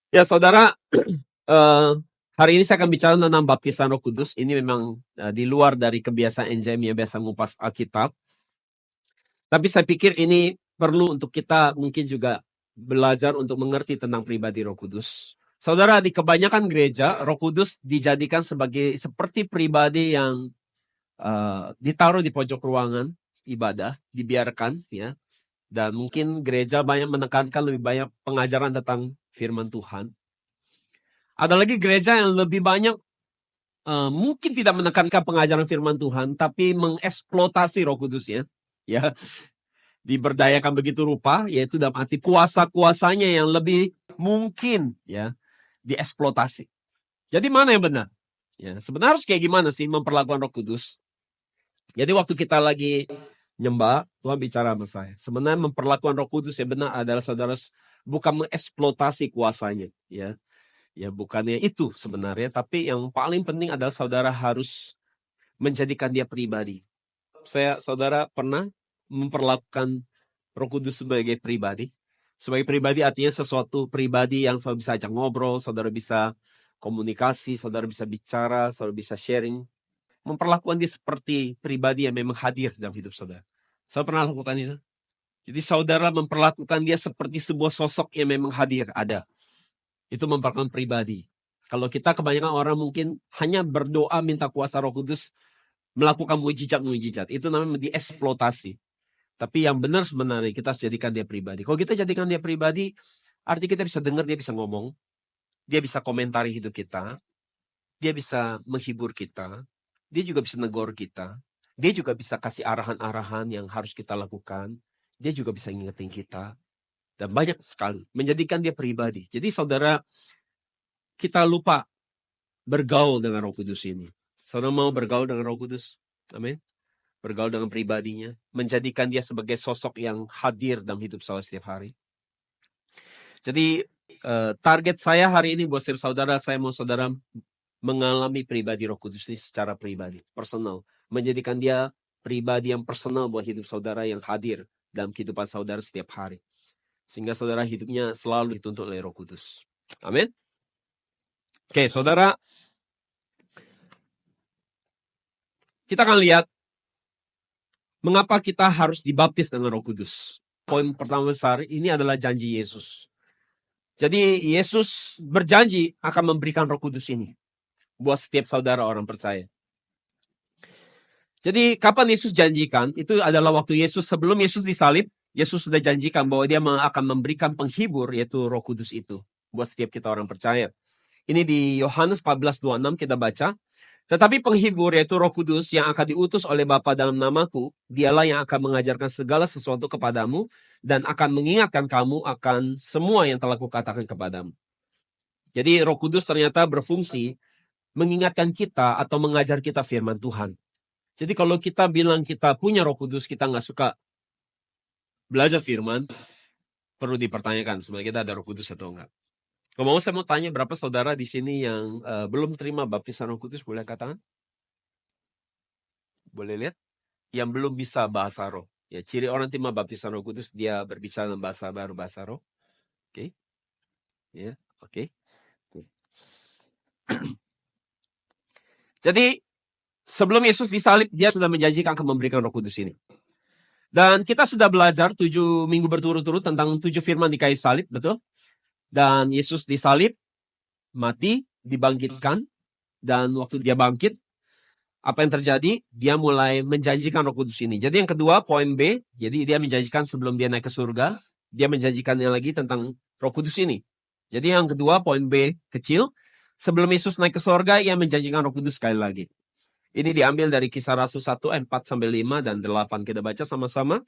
Ya, saudara, eh, hari ini saya akan bicara tentang baptisan Roh Kudus. Ini memang di luar dari kebiasaan NJM yang biasa ngupas Alkitab. Tapi saya pikir ini perlu untuk kita mungkin juga belajar untuk mengerti tentang pribadi Roh Kudus. Saudara, di kebanyakan gereja, Roh Kudus dijadikan sebagai seperti pribadi yang ditaruh di pojok ruangan ibadah, dibiarkan, ya. Dan mungkin gereja banyak menekankan lebih banyak pengajaran tentang firman Tuhan. Ada lagi gereja yang lebih banyak mungkin tidak menekankan pengajaran firman Tuhan, tapi mengeksploitasi Roh Kudusnya, ya, diberdayakan begitu rupa, yaitu dalam arti kuasa-kuasanya yang lebih mungkin, ya, dieksploitasi. Jadi mana yang benar? Ya, sebenarnya harus kayak gimana sih memperlakukan Roh Kudus? Jadi waktu kita lagi nyembah, Tuhan bicara sama saya. Sebenarnya memperlakukan Roh Kudus yang benar adalah saudara bukan mengeksploitasi kuasanya, ya. Ya bukannya itu sebenarnya, tapi yang paling penting adalah saudara harus menjadikan dia pribadi. Saudara pernah memperlakukan Roh Kudus sebagai pribadi? Sebagai pribadi artinya sesuatu pribadi yang saudara bisa ajak ngobrol, saudara bisa komunikasi, saudara bisa bicara, saudara bisa sharing. Memperlakukan dia seperti pribadi yang memang hadir dalam hidup saudara. Saudara pernah lakukan itu? Jadi saudara memperlakukan dia seperti sebuah sosok yang memang hadir, ada. Itu memperlakukan pribadi. Kalau kita kebanyakan orang mungkin hanya berdoa minta kuasa Roh Kudus melakukan mujizat-mujizat. Itu namanya dieksploitasi. Tapi yang benar sebenarnya kita harus jadikan dia pribadi. Kalau kita jadikan dia pribadi, artinya kita bisa dengar, dia bisa ngomong, dia bisa komentari hidup kita, dia bisa menghibur kita, dia juga bisa negor kita, dia juga bisa kasih arahan-arahan yang harus kita lakukan, dia juga bisa ngingetin kita, dan banyak sekali. Menjadikan dia pribadi. Jadi saudara, kita lupa bergaul dengan Roh Kudus ini. Saudara mau bergaul dengan Roh Kudus? Amin. Bergaul dengan pribadinya, menjadikan dia sebagai sosok yang hadir dalam hidup saudara setiap hari. Jadi target saya hari ini buat setiap saudara, saya mau saudara mengalami pribadi Roh Kudus ini secara pribadi, personal. Menjadikan dia pribadi yang personal buat hidup saudara yang hadir dalam kehidupan saudara setiap hari. Sehingga saudara hidupnya selalu dituntut oleh Roh Kudus. Amin. Oke, saudara, kita akan lihat mengapa kita harus dibaptis dengan Roh Kudus. Poin pertama besar ini adalah janji Yesus. Jadi Yesus berjanji akan memberikan Roh Kudus ini buat setiap saudara orang percaya. Jadi kapan Yesus janjikan? Itu adalah waktu Yesus, sebelum Yesus disalib, Yesus sudah janjikan bahwa dia akan memberikan penghibur, yaitu Roh Kudus itu buat setiap kita orang percaya. Ini di Yohanes 14:26 kita baca. Tetapi penghibur, yaitu Roh Kudus yang akan diutus oleh Bapa dalam namaku, dialah yang akan mengajarkan segala sesuatu kepadamu dan akan mengingatkan kamu akan semua yang telah kukatakan kepadamu. Jadi Roh Kudus ternyata berfungsi mengingatkan kita atau mengajar kita firman Tuhan. Jadi kalau kita bilang kita punya Roh Kudus, kita nggak suka belajar firman, perlu dipertanyakan sebenarnya kita ada Roh Kudus atau enggak. Kalau mau saya mau tanya berapa saudara di sini yang belum terima baptisan Roh Kudus, boleh katakan? Boleh lihat? Yang belum bisa bahasa roh. Ya, ciri orang terima baptisan Roh Kudus, dia berbicara dalam bahasa baru, bahasa roh. Oke. Ya, oke. Jadi sebelum Yesus disalib, dia sudah menjanjikan akan memberikan Roh Kudus ini. Dan kita sudah belajar 7 minggu berturut-turut tentang 7 firman di kayu salib, betul? Dan Yesus disalib, mati, dibangkitkan, dan waktu dia bangkit, apa yang terjadi? Dia mulai menjanjikan Roh Kudus ini. Jadi yang kedua, poin B, jadi dia menjanjikan sebelum dia naik ke surga, dia menjanjikannya lagi tentang Roh Kudus ini. Jadi yang kedua, poin B kecil, sebelum Yesus naik ke surga, ia menjanjikan Roh Kudus sekali lagi. Ini diambil dari Kisah Rasul 1 ayat 4-5 dan 8. Kita baca sama-sama.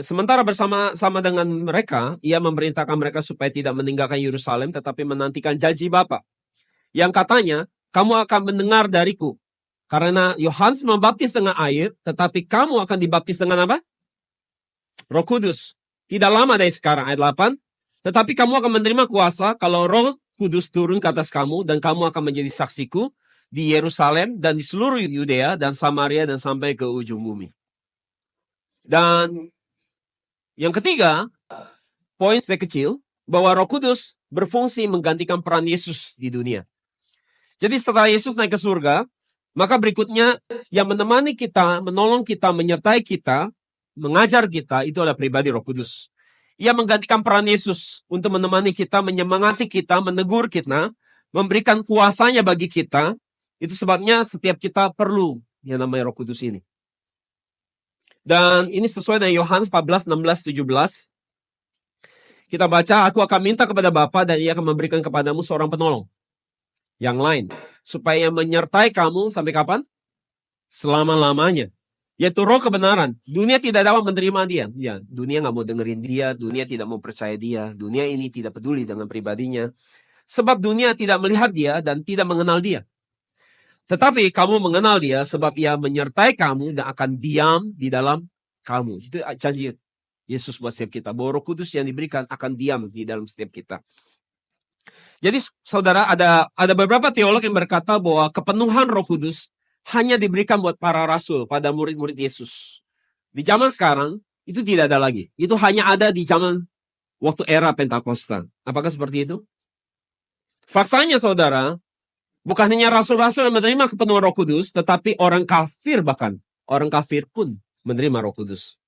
Sementara bersama-sama dengan mereka, ia memerintahkan mereka supaya tidak meninggalkan Yerusalem, tetapi menantikan janji Bapa. Yang katanya, kamu akan mendengar dariku. Karena Yohanes membaptis dengan air, tetapi kamu akan dibaptis dengan apa? Roh Kudus. Tidak lama dari sekarang, ayat 8. Tetapi kamu akan menerima kuasa kalau Roh Kudus turun ke atas kamu, dan kamu akan menjadi saksiku di Yerusalem dan di seluruh Yudea dan Samaria dan sampai ke ujung bumi. Dan yang ketiga, poin saya kecil, bahwa Roh Kudus berfungsi menggantikan peran Yesus di dunia. Jadi setelah Yesus naik ke surga, maka berikutnya yang menemani kita, menolong kita, menyertai kita, mengajar kita, itu adalah pribadi Roh Kudus. Ia menggantikan peran Yesus untuk menemani kita, menyemangati kita, menegur kita, memberikan kuasanya bagi kita. Itu sebabnya setiap kita perlu yang namanya Roh Kudus ini. Dan ini sesuai dengan Yohanes 14, 16, 17. Kita baca, aku akan minta kepada Bapa dan ia akan memberikan kepadamu seorang penolong yang lain, supaya menyertai kamu sampai kapan? Selama-lamanya. Yaitu roh kebenaran. Dunia tidak dapat menerima dia. Ya, dunia nggak mau dengerin dia, dunia tidak mau percaya dia, dunia ini tidak peduli dengan pribadinya. Sebab dunia tidak melihat dia dan tidak mengenal dia. Tetapi kamu mengenal dia sebab ia menyertai kamu dan akan diam di dalam kamu. Itu janji Yesus buat setiap kita. Bahwa Roh Kudus yang diberikan akan diam di dalam setiap kita. Jadi saudara, ada beberapa teolog yang berkata bahwa kepenuhan Roh Kudus hanya diberikan buat para rasul pada murid-murid Yesus. Di zaman sekarang itu tidak ada lagi. Itu hanya ada di zaman waktu era Pentakosta. Apakah seperti itu? Faktanya saudara, bukan hanya rasul-rasul yang menerima kepenuhan Roh Kudus, tetapi orang kafir bahkan. Orang kafir pun menerima Roh Kudus.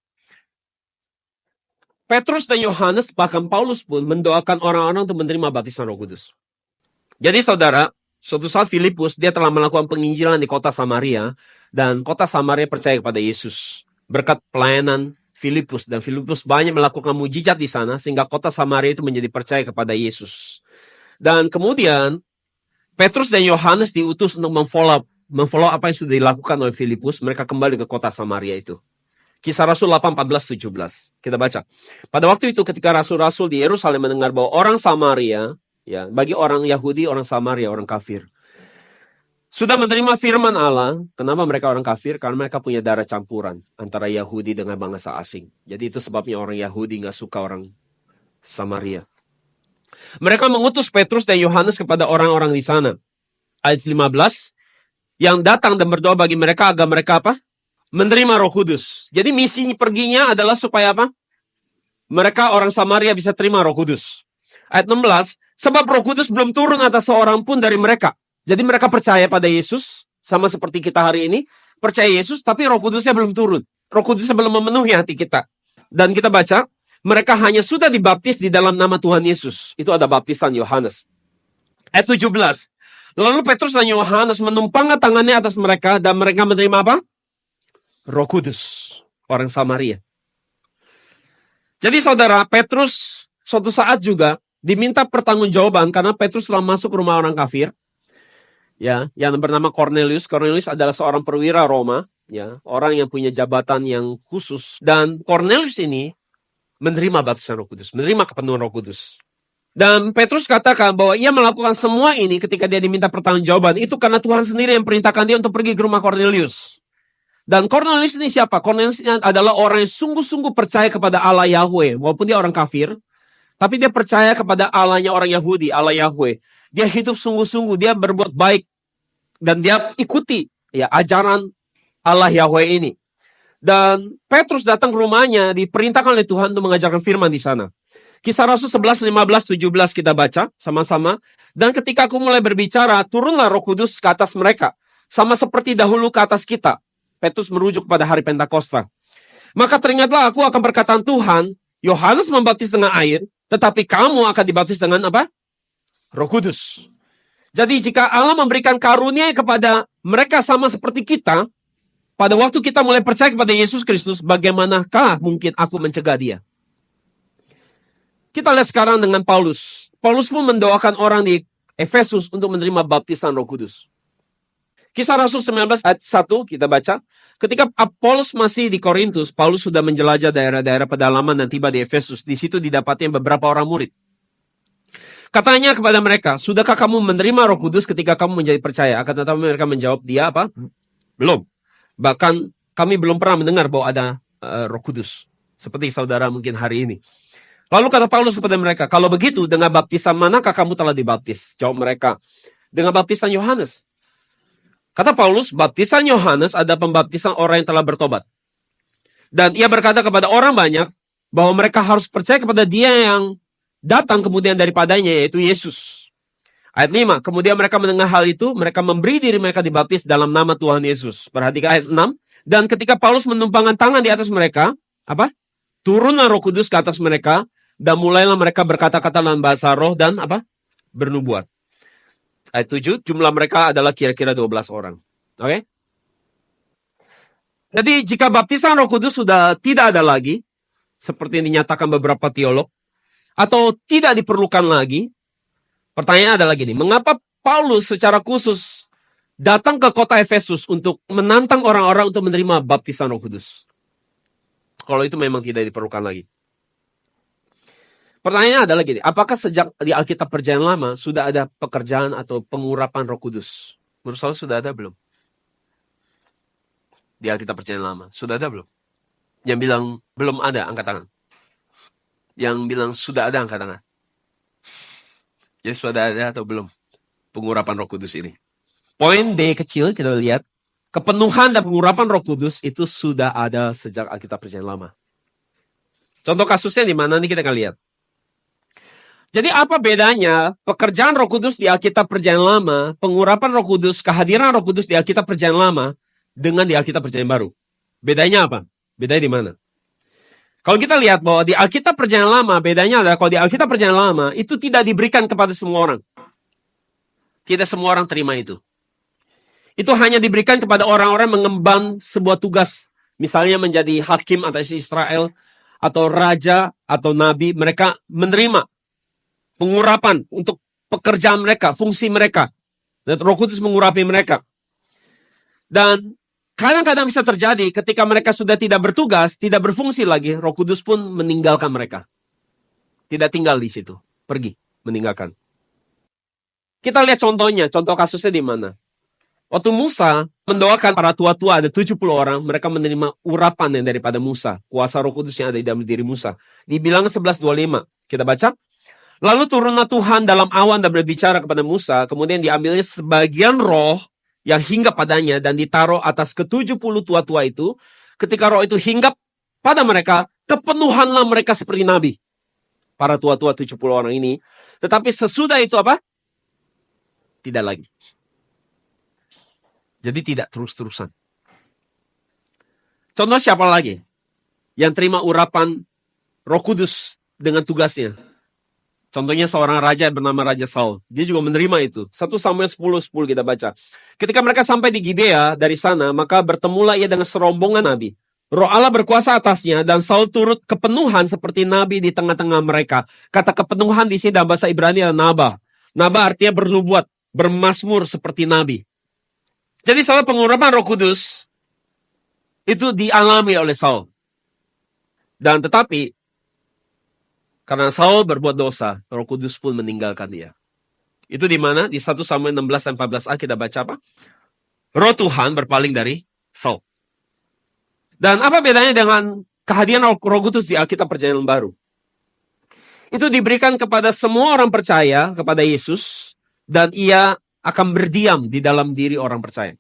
Petrus dan Yohanes, bahkan Paulus pun mendoakan orang-orang untuk menerima baptisan Roh Kudus. Jadi saudara, suatu saat Filipus, dia telah melakukan penginjilan di kota Samaria, dan kota Samaria percaya kepada Yesus. Berkat pelayanan Filipus, dan Filipus banyak melakukan mujizat di sana, sehingga kota Samaria itu menjadi percaya kepada Yesus. Dan kemudian, Petrus dan Yohanes diutus untuk memfollow apa yang sudah dilakukan oleh Filipus, mereka kembali ke kota Samaria itu. Kisah Rasul 8, 14, 17. Kita baca. Pada waktu itu ketika rasul-rasul di Yerusalem mendengar bahwa orang Samaria, ya, bagi orang Yahudi, orang Samaria, orang kafir, sudah menerima firman Allah. Kenapa mereka orang kafir? Karena mereka punya darah campuran antara Yahudi dengan bangsa asing. Jadi itu sebabnya orang Yahudi nggak suka orang Samaria. Mereka mengutus Petrus dan Yohanes kepada orang-orang di sana. Ayat 15, yang datang dan berdoa bagi mereka agar mereka apa? Menerima Roh Kudus. Jadi misi perginya adalah supaya apa? Mereka orang Samaria bisa terima Roh Kudus. Ayat 16, sebab Roh Kudus belum turun atas seorang pun dari mereka. Jadi mereka percaya pada Yesus, sama seperti kita hari ini, percaya Yesus, tapi Roh Kudusnya belum turun. Roh Kudusnya belum memenuhi hati kita. Dan kita baca, mereka hanya sudah dibaptis di dalam nama Tuhan Yesus. Itu ada baptisan Yohanes. Ayat 17, lalu Petrus dan Yohanes menumpangkan tangannya atas mereka, dan mereka menerima apa? Roh Kudus, orang Samaria. Jadi saudara, Petrus suatu saat juga diminta pertanggungjawaban karena Petrus telah masuk rumah orang kafir, ya, yang bernama Cornelius. Cornelius adalah seorang perwira Roma, ya, orang yang punya jabatan yang khusus. Dan Cornelius ini menerima baptisan Roh Kudus, menerima kepenuhan Roh Kudus. Dan Petrus katakan bahwa ia melakukan semua ini ketika dia diminta pertanggungjawaban itu karena Tuhan sendiri yang perintahkan dia untuk pergi ke rumah Cornelius. Dan Cornelius ini siapa? Cornelius ini adalah orang yang sungguh-sungguh percaya kepada Allah Yahweh. Walaupun dia orang kafir, tapi dia percaya kepada Allahnya orang Yahudi, Allah Yahweh. Dia hidup sungguh-sungguh, dia berbuat baik. Dan dia ikuti ya ajaran Allah Yahweh ini. Dan Petrus datang ke rumahnya, diperintahkan oleh Tuhan untuk mengajarkan firman di sana. Kisah Rasul 11, 15, 17 kita baca sama-sama. Dan ketika aku mulai berbicara, turunlah Roh Kudus ke atas mereka. Sama seperti dahulu ke atas kita. Petrus merujuk pada hari Pentakosta. Maka teringatlah aku akan perkataan Tuhan, Yohanes membaptis dengan air, tetapi kamu akan dibaptis dengan apa? Roh Kudus. Jadi jika Allah memberikan karunia kepada mereka sama seperti kita, pada waktu kita mulai percaya kepada Yesus Kristus, bagaimanakah mungkin aku mencegah dia? Kita lihat sekarang dengan Paulus. Paulus pun mendoakan orang di Efesus untuk menerima baptisan Roh Kudus. Kisah Rasul 19 ayat 1 kita baca. Ketika Apolos masih di Korintus, Paulus sudah menjelajah daerah-daerah pedalaman dan tiba di Efesus. Di situ didapati beberapa orang murid. Katanya kepada mereka, sudahkah kamu menerima Roh Kudus ketika kamu menjadi percaya? Akan tetapi mereka menjawab, dia apa? Belum. Bahkan kami belum pernah mendengar bahwa ada Roh Kudus. Seperti saudara mungkin hari ini. Lalu kata Paulus kepada mereka, kalau begitu dengan baptisan manakah kamu telah dibaptis? Jawab mereka, dengan baptisan Yohanes. Kata Paulus, baptisan Yohanes ada pembaptisan orang yang telah bertobat. Dan ia berkata kepada orang banyak bahwa mereka harus percaya kepada dia yang datang kemudian daripadanya, yaitu Yesus. Ayat 5, kemudian mereka mendengar hal itu, mereka memberi diri mereka dibaptis dalam nama Tuhan Yesus. Perhatikan ayat 6, dan ketika Paulus menumpangkan tangan di atas mereka, apa? Turunlah Roh Kudus ke atas mereka, dan mulailah mereka berkata-kata dalam bahasa roh dan apa? Bernubuat. Ayat 7, jumlah mereka adalah kira-kira 12 orang. Oke? Jadi jika baptisan Roh Kudus sudah tidak ada lagi, seperti yang dinyatakan beberapa teolog, atau tidak diperlukan lagi, pertanyaan adalah gini, mengapa Paulus secara khusus datang ke kota Efesus untuk menantang orang-orang untuk menerima baptisan Roh Kudus? Kalau itu memang tidak diperlukan lagi. Pertanyaannya adalah gini, apakah sejak di Alkitab Perjanjian Lama sudah ada pekerjaan atau pengurapan Roh Kudus? Menurut saya sudah ada belum? Di Alkitab Perjanjian Lama, sudah ada belum? Yang bilang belum ada, angkat tangan. Yang bilang sudah ada, angkat tangan. Jadi sudah ada atau belum pengurapan Roh Kudus ini? Poin D kecil kita lihat, kepenuhan dan pengurapan Roh Kudus itu sudah ada sejak Alkitab Perjanjian Lama. Contoh kasusnya di mana nih kita akan lihat. Jadi apa bedanya pekerjaan Roh Kudus di Alkitab Perjanjian Lama, pengurapan Roh Kudus, kehadiran Roh Kudus di Alkitab Perjanjian Lama dengan di Alkitab Perjanjian Baru? Bedanya apa? Bedanya di mana? Kalau kita lihat bahwa di Alkitab Perjanjian Lama, bedanya adalah kalau di Alkitab Perjanjian Lama itu tidak diberikan kepada semua orang. Tidak semua orang terima itu. Itu hanya diberikan kepada orang-orang mengemban sebuah tugas. Misalnya menjadi hakim atas Israel, atau raja, atau nabi. Mereka menerima pengurapan untuk pekerjaan mereka, fungsi mereka. Dan Roh Kudus mengurapi mereka. Dan kadang-kadang bisa terjadi ketika mereka sudah tidak bertugas, tidak berfungsi lagi, Roh Kudus pun meninggalkan mereka. Tidak tinggal di situ, pergi, meninggalkan. Kita lihat contohnya, contoh kasusnya di mana. Waktu Musa mendoakan para tua-tua, ada 70 orang, mereka menerima urapan yang daripada Musa, kuasa Roh Kudus yang ada di dalam diri Musa. Di Bilangan 11:25, kita baca. Lalu turunlah Tuhan dalam awan dan berbicara kepada Musa, kemudian diambilnya sebagian roh yang hinggap padanya dan ditaruh atas ke-70 tua-tua itu. Ketika roh itu hinggap pada mereka, kepenuhanlah mereka seperti nabi. Para tua-tua 70 orang ini. Tetapi sesudah itu apa? Tidak lagi. Jadi tidak terus-terusan. Contoh siapa lagi yang terima urapan Roh Kudus dengan tugasnya? Contohnya seorang raja yang bernama Raja Saul. Dia juga menerima itu. 1 Samuel 10:10 kita baca. Ketika mereka sampai di Gibea dari sana, maka bertemulah ia dengan serombongan nabi. Roh Allah berkuasa atasnya dan Saul turut kepenuhan seperti nabi di tengah-tengah mereka. Kata kepenuhan di sini dalam bahasa Ibrani adalah naba. Naba artinya bernubuat, bermasmur seperti nabi. Jadi soal pengurapan Roh Kudus itu dialami oleh Saul. Dan tetapi karena Saul berbuat dosa, Roh Kudus pun meninggalkan dia. Itu di mana? Di 1 Samuel 16-14a kita baca apa? Roh Tuhan berpaling dari Saul. Dan apa bedanya dengan kehadiran Roh Kudus di Alkitab Perjanjian Baru? Itu diberikan kepada semua orang percaya kepada Yesus, dan ia akan berdiam di dalam diri orang percaya.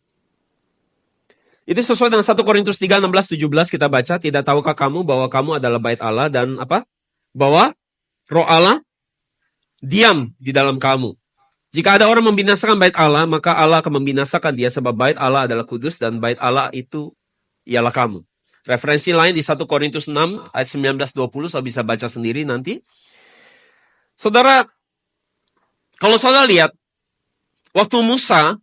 Itu sesuai dengan 1 Korintus 3:16-17 kita baca, tidak tahukah kamu bahwa kamu adalah bait Allah dan apa? Bahwa Roh Allah diam di dalam kamu. Jika ada orang membinasakan bait Allah, maka Allah akan membinasakan dia, sebab bait Allah adalah kudus dan bait Allah itu ialah kamu. Referensi lain di 1 Korintus 6 ayat 19-20, saya bisa baca sendiri nanti. Saudara, kalau saudara lihat, waktu Musa,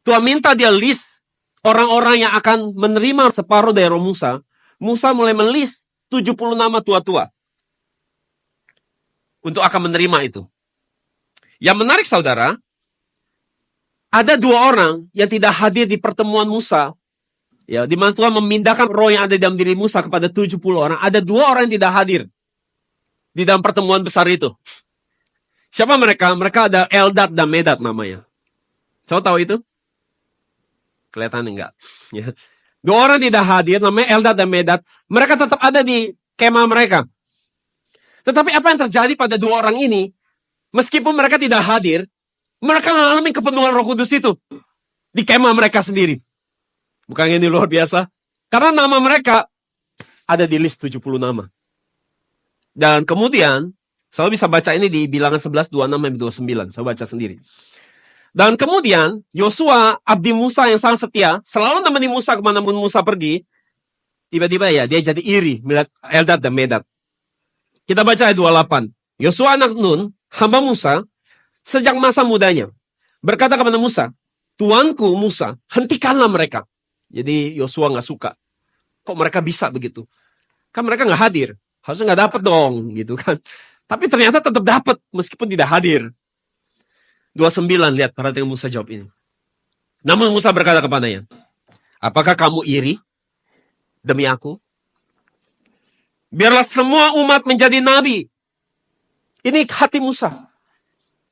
Tuhan minta dia list orang-orang yang akan menerima separuh dari roh Musa. Musa mulai melis 70 nama tua-tua untuk akan menerima itu. Yang menarik saudara, ada 2 orang yang tidak hadir di pertemuan Musa, ya, di mana Tuhan memindahkan roh yang ada dalam diri Musa kepada 70 orang. Ada 2 orang yang tidak hadir di dalam pertemuan besar itu. Siapa mereka? Mereka ada Eldad dan Medad namanya. Coba tahu itu? Kelihatan enggak? Ya. 2 orang tidak hadir, namanya Eldad dan Medad. Mereka tetap ada di kemah mereka. Tetapi apa yang terjadi pada 2 orang ini? Meskipun mereka tidak hadir, mereka mengalami kepenuhan Roh Kudus itu di kemah mereka sendiri. Bukan ini luar biasa? Karena nama mereka ada di list 70 nama. Dan kemudian Saya bisa baca ini di Bilangan 11, 26-29. Saya baca sendiri. Dan kemudian, Yosua, abdi Musa yang sangat setia, selalu menemani Musa kemanapun Musa pergi. Tiba-tiba ya, dia jadi iri melihat Eldad dan Medad. Kita baca ayat 28. Yosua anak Nun, hamba Musa, sejak masa mudanya, berkata kepada Musa, Tuanku Musa, hentikanlah mereka. Jadi Yosua nggak suka. Kok mereka bisa begitu? Kan mereka nggak hadir. Harusnya nggak dapat dong, gitu kan. Tapi ternyata tetap dapat, meskipun tidak hadir. 29, lihat, perhatikan Musa jawab ini. Namun Musa berkata kepadanya, apakah kamu iri demi aku? Biarlah semua umat menjadi nabi. Ini hati Musa.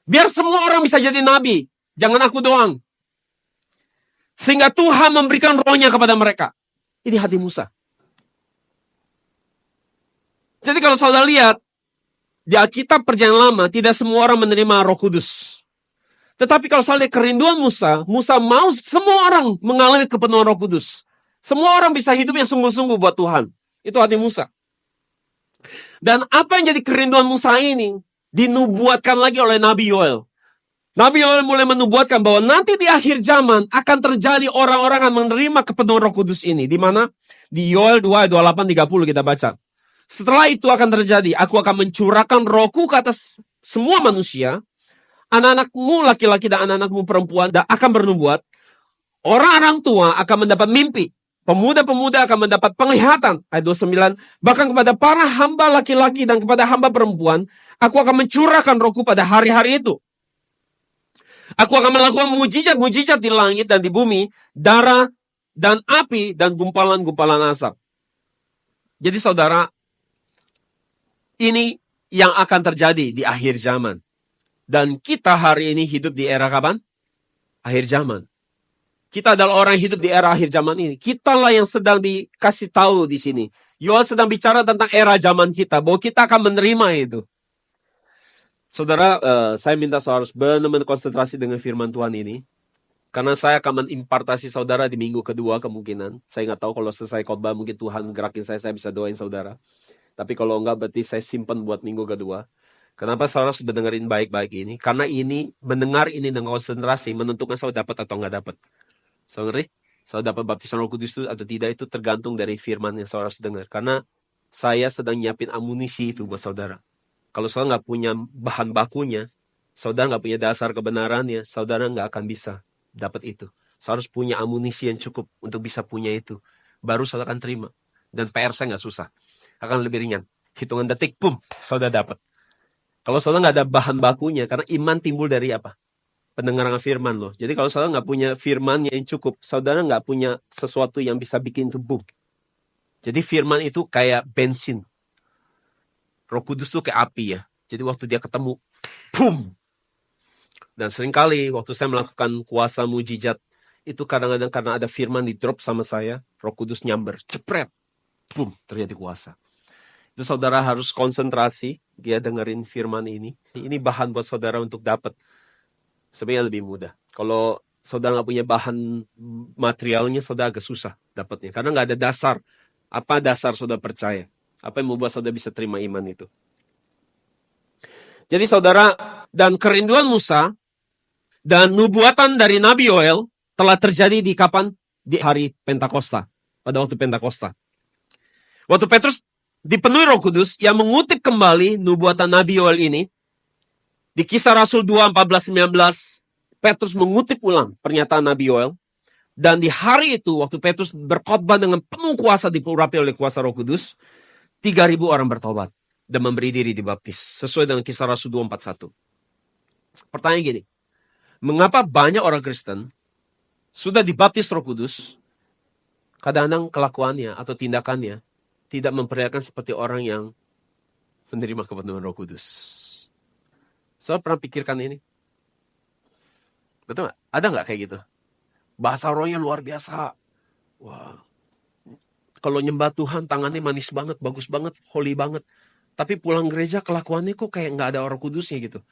Biar semua orang bisa jadi nabi. Jangan aku doang. Sehingga Tuhan memberikan rohnya kepada mereka. Ini hati Musa. Jadi kalau saudara lihat, di Alkitab Perjanjian Lama, tidak semua orang menerima Roh Kudus. Tetapi kalau saudara lihat kerinduan Musa, Musa mau semua orang mengalami kepenuhan Roh Kudus. Semua orang bisa hidupnya sungguh-sungguh buat Tuhan. Itu hati Musa. Dan apa yang jadi kerinduan Musa ini, dinubuatkan lagi oleh Nabi Yoel. Nabi Yoel mulai menubuatkan bahwa nanti di akhir zaman akan terjadi orang-orang yang menerima kepenuhan Roh Kudus ini. Di mana? Di Yoel 2, 28-30 kita baca. Setelah itu akan terjadi, aku akan mencurahkan rohku ke atas semua manusia. Anak-anakmu laki-laki dan anak-anakmu perempuan akan bernubuat. Orang-orang tua akan mendapat mimpi. Pemuda-pemuda akan mendapat penglihatan. Ayat 29. Bahkan kepada para hamba laki-laki dan kepada hamba perempuan, aku akan mencurahkan rohku pada hari-hari itu. Aku akan melakukan mujizat-mujizat di langit dan di bumi, darah dan api dan gumpalan-gumpalan asap. Jadi saudara, ini yang akan terjadi di akhir zaman. Dan kita hari ini hidup di era kapan? Akhir zaman. Kita adalah orang yang hidup di era akhir zaman ini. Kitalah yang sedang dikasih tahu di sini. Yoel sedang bicara tentang era zaman kita, bahwa kita akan menerima itu. Saudara, saya minta saudara benar-benar konsentrasi dengan firman Tuhan ini. Karena saya akan menimpartasi saudara di minggu kedua kemungkinan. Saya nggak tahu kalau selesai khotbah mungkin Tuhan gerakin saya bisa doain saudara. Tapi kalau enggak berarti saya simpan buat minggu kedua. Kenapa saudara harus dengerin baik-baik ini? Karena ini, mendengar ini dengan konsentrasi menentukan saudara dapat atau enggak dapat. Saudara, saudara dapat baptisan Roh Kudus itu atau tidak itu tergantung dari firman yang saudara harus dengar. Karena saya sedang nyiapin amunisi itu buat saudara. Kalau saudara nggak punya bahan bakunya, saudara nggak punya dasar kebenarannya, saudara nggak akan bisa dapat itu. Saudara harus punya amunisi yang cukup untuk bisa punya itu. Baru saudara akan terima. Dan PR saya nggak susah. Akan lebih ringan. Hitungan detik, boom, saudara dapat. Kalau saudara nggak ada bahan bakunya, karena iman timbul dari apa? Pendengaran firman loh. Jadi kalau saudara nggak punya firman yang cukup, saudara nggak punya sesuatu yang bisa bikin itu boom. Jadi firman itu kayak bensin. Roh Kudus itu kayak api ya. Jadi waktu dia ketemu, boom. Dan seringkali waktu saya melakukan kuasa mujizat, itu kadang-kadang karena ada firman di drop sama saya, Roh Kudus nyamber, cepret, boom, terjadi kuasa. Itu saudara harus konsentrasi, dia dengerin firman ini. Ini bahan buat saudara untuk dapat. Sebenarnya lebih mudah. Kalau saudara nggak punya bahan materialnya, saudara agak susah dapatnya. Karena nggak ada dasar. Apa dasar saudara percaya? Apa yang membuat saudara bisa terima iman itu? Jadi saudara, dan kerinduan Musa, dan nubuatan dari Nabi Yoel, telah terjadi di kapan? Di hari Pentakosta. Pada waktu Pentakosta. Waktu Petrus dipenuhi Roh Kudus yang mengutip kembali nubuatan Nabi Yoel ini. Di Kisah Rasul 2, 14-19, Petrus mengutip ulang pernyataan Nabi Yoel. Dan di hari itu, waktu Petrus berkhotbah dengan penuh kuasa diurapi oleh kuasa Roh Kudus, 3.000 orang bertobat dan memberi diri dibaptis. Sesuai dengan Kisah Rasul 2, 41. Pertanyaan gini, mengapa banyak orang Kristen sudah dibaptis Roh Kudus, kadang-kadang kelakuannya atau tindakannya tidak memperlihatkan seperti orang yang menerima kepenuhan Roh Kudus? Saya pernah pikirkan ini. Betul nggak? Ada nggak kayak gitu? Bahasa rohnya luar biasa. Wah. Kalau nyembah Tuhan tangannya manis banget, bagus banget, holy banget. Tapi pulang gereja kelakuannya kok kayak nggak ada Roh Kudusnya gitu.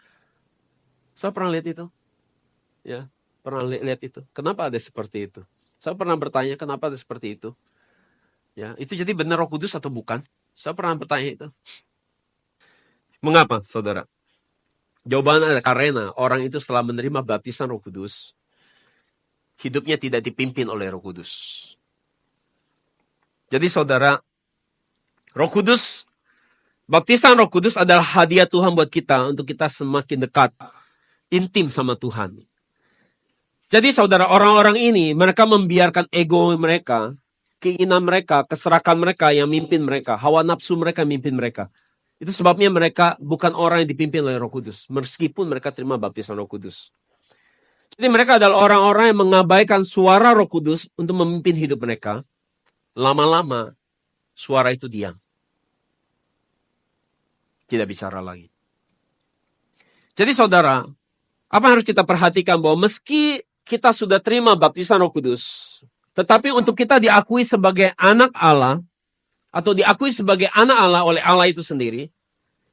Saya pernah lihat itu. Ya, pernah lihat itu. Kenapa ada seperti itu? Saya pernah bertanya kenapa ada seperti itu. Ya, itu jadi benar Roh Kudus atau bukan? Saya pernah bertanya itu. Mengapa, saudara? Jawabannya adalah karena orang itu setelah menerima baptisan Roh Kudus, hidupnya tidak dipimpin oleh Roh Kudus. Jadi saudara, Roh Kudus, baptisan Roh Kudus adalah hadiah Tuhan buat kita untuk kita semakin dekat, intim sama Tuhan. Jadi saudara, orang-orang ini, mereka membiarkan ego mereka, keinginan mereka, keserakan mereka yang mimpin mereka, hawa nafsu mereka mimpin mereka. Itu sebabnya mereka bukan orang yang dipimpin oleh Roh Kudus, meskipun mereka terima baptisan Roh Kudus. Jadi mereka adalah orang-orang yang mengabaikan suara Roh Kudus untuk memimpin hidup mereka. Lama-lama, suara itu diam. Tidak bicara lagi. Jadi saudara, apa yang harus kita perhatikan bahwa meski kita sudah terima baptisan Roh Kudus, tetapi untuk kita diakui sebagai anak Allah, atau diakui sebagai anak Allah oleh Allah itu sendiri,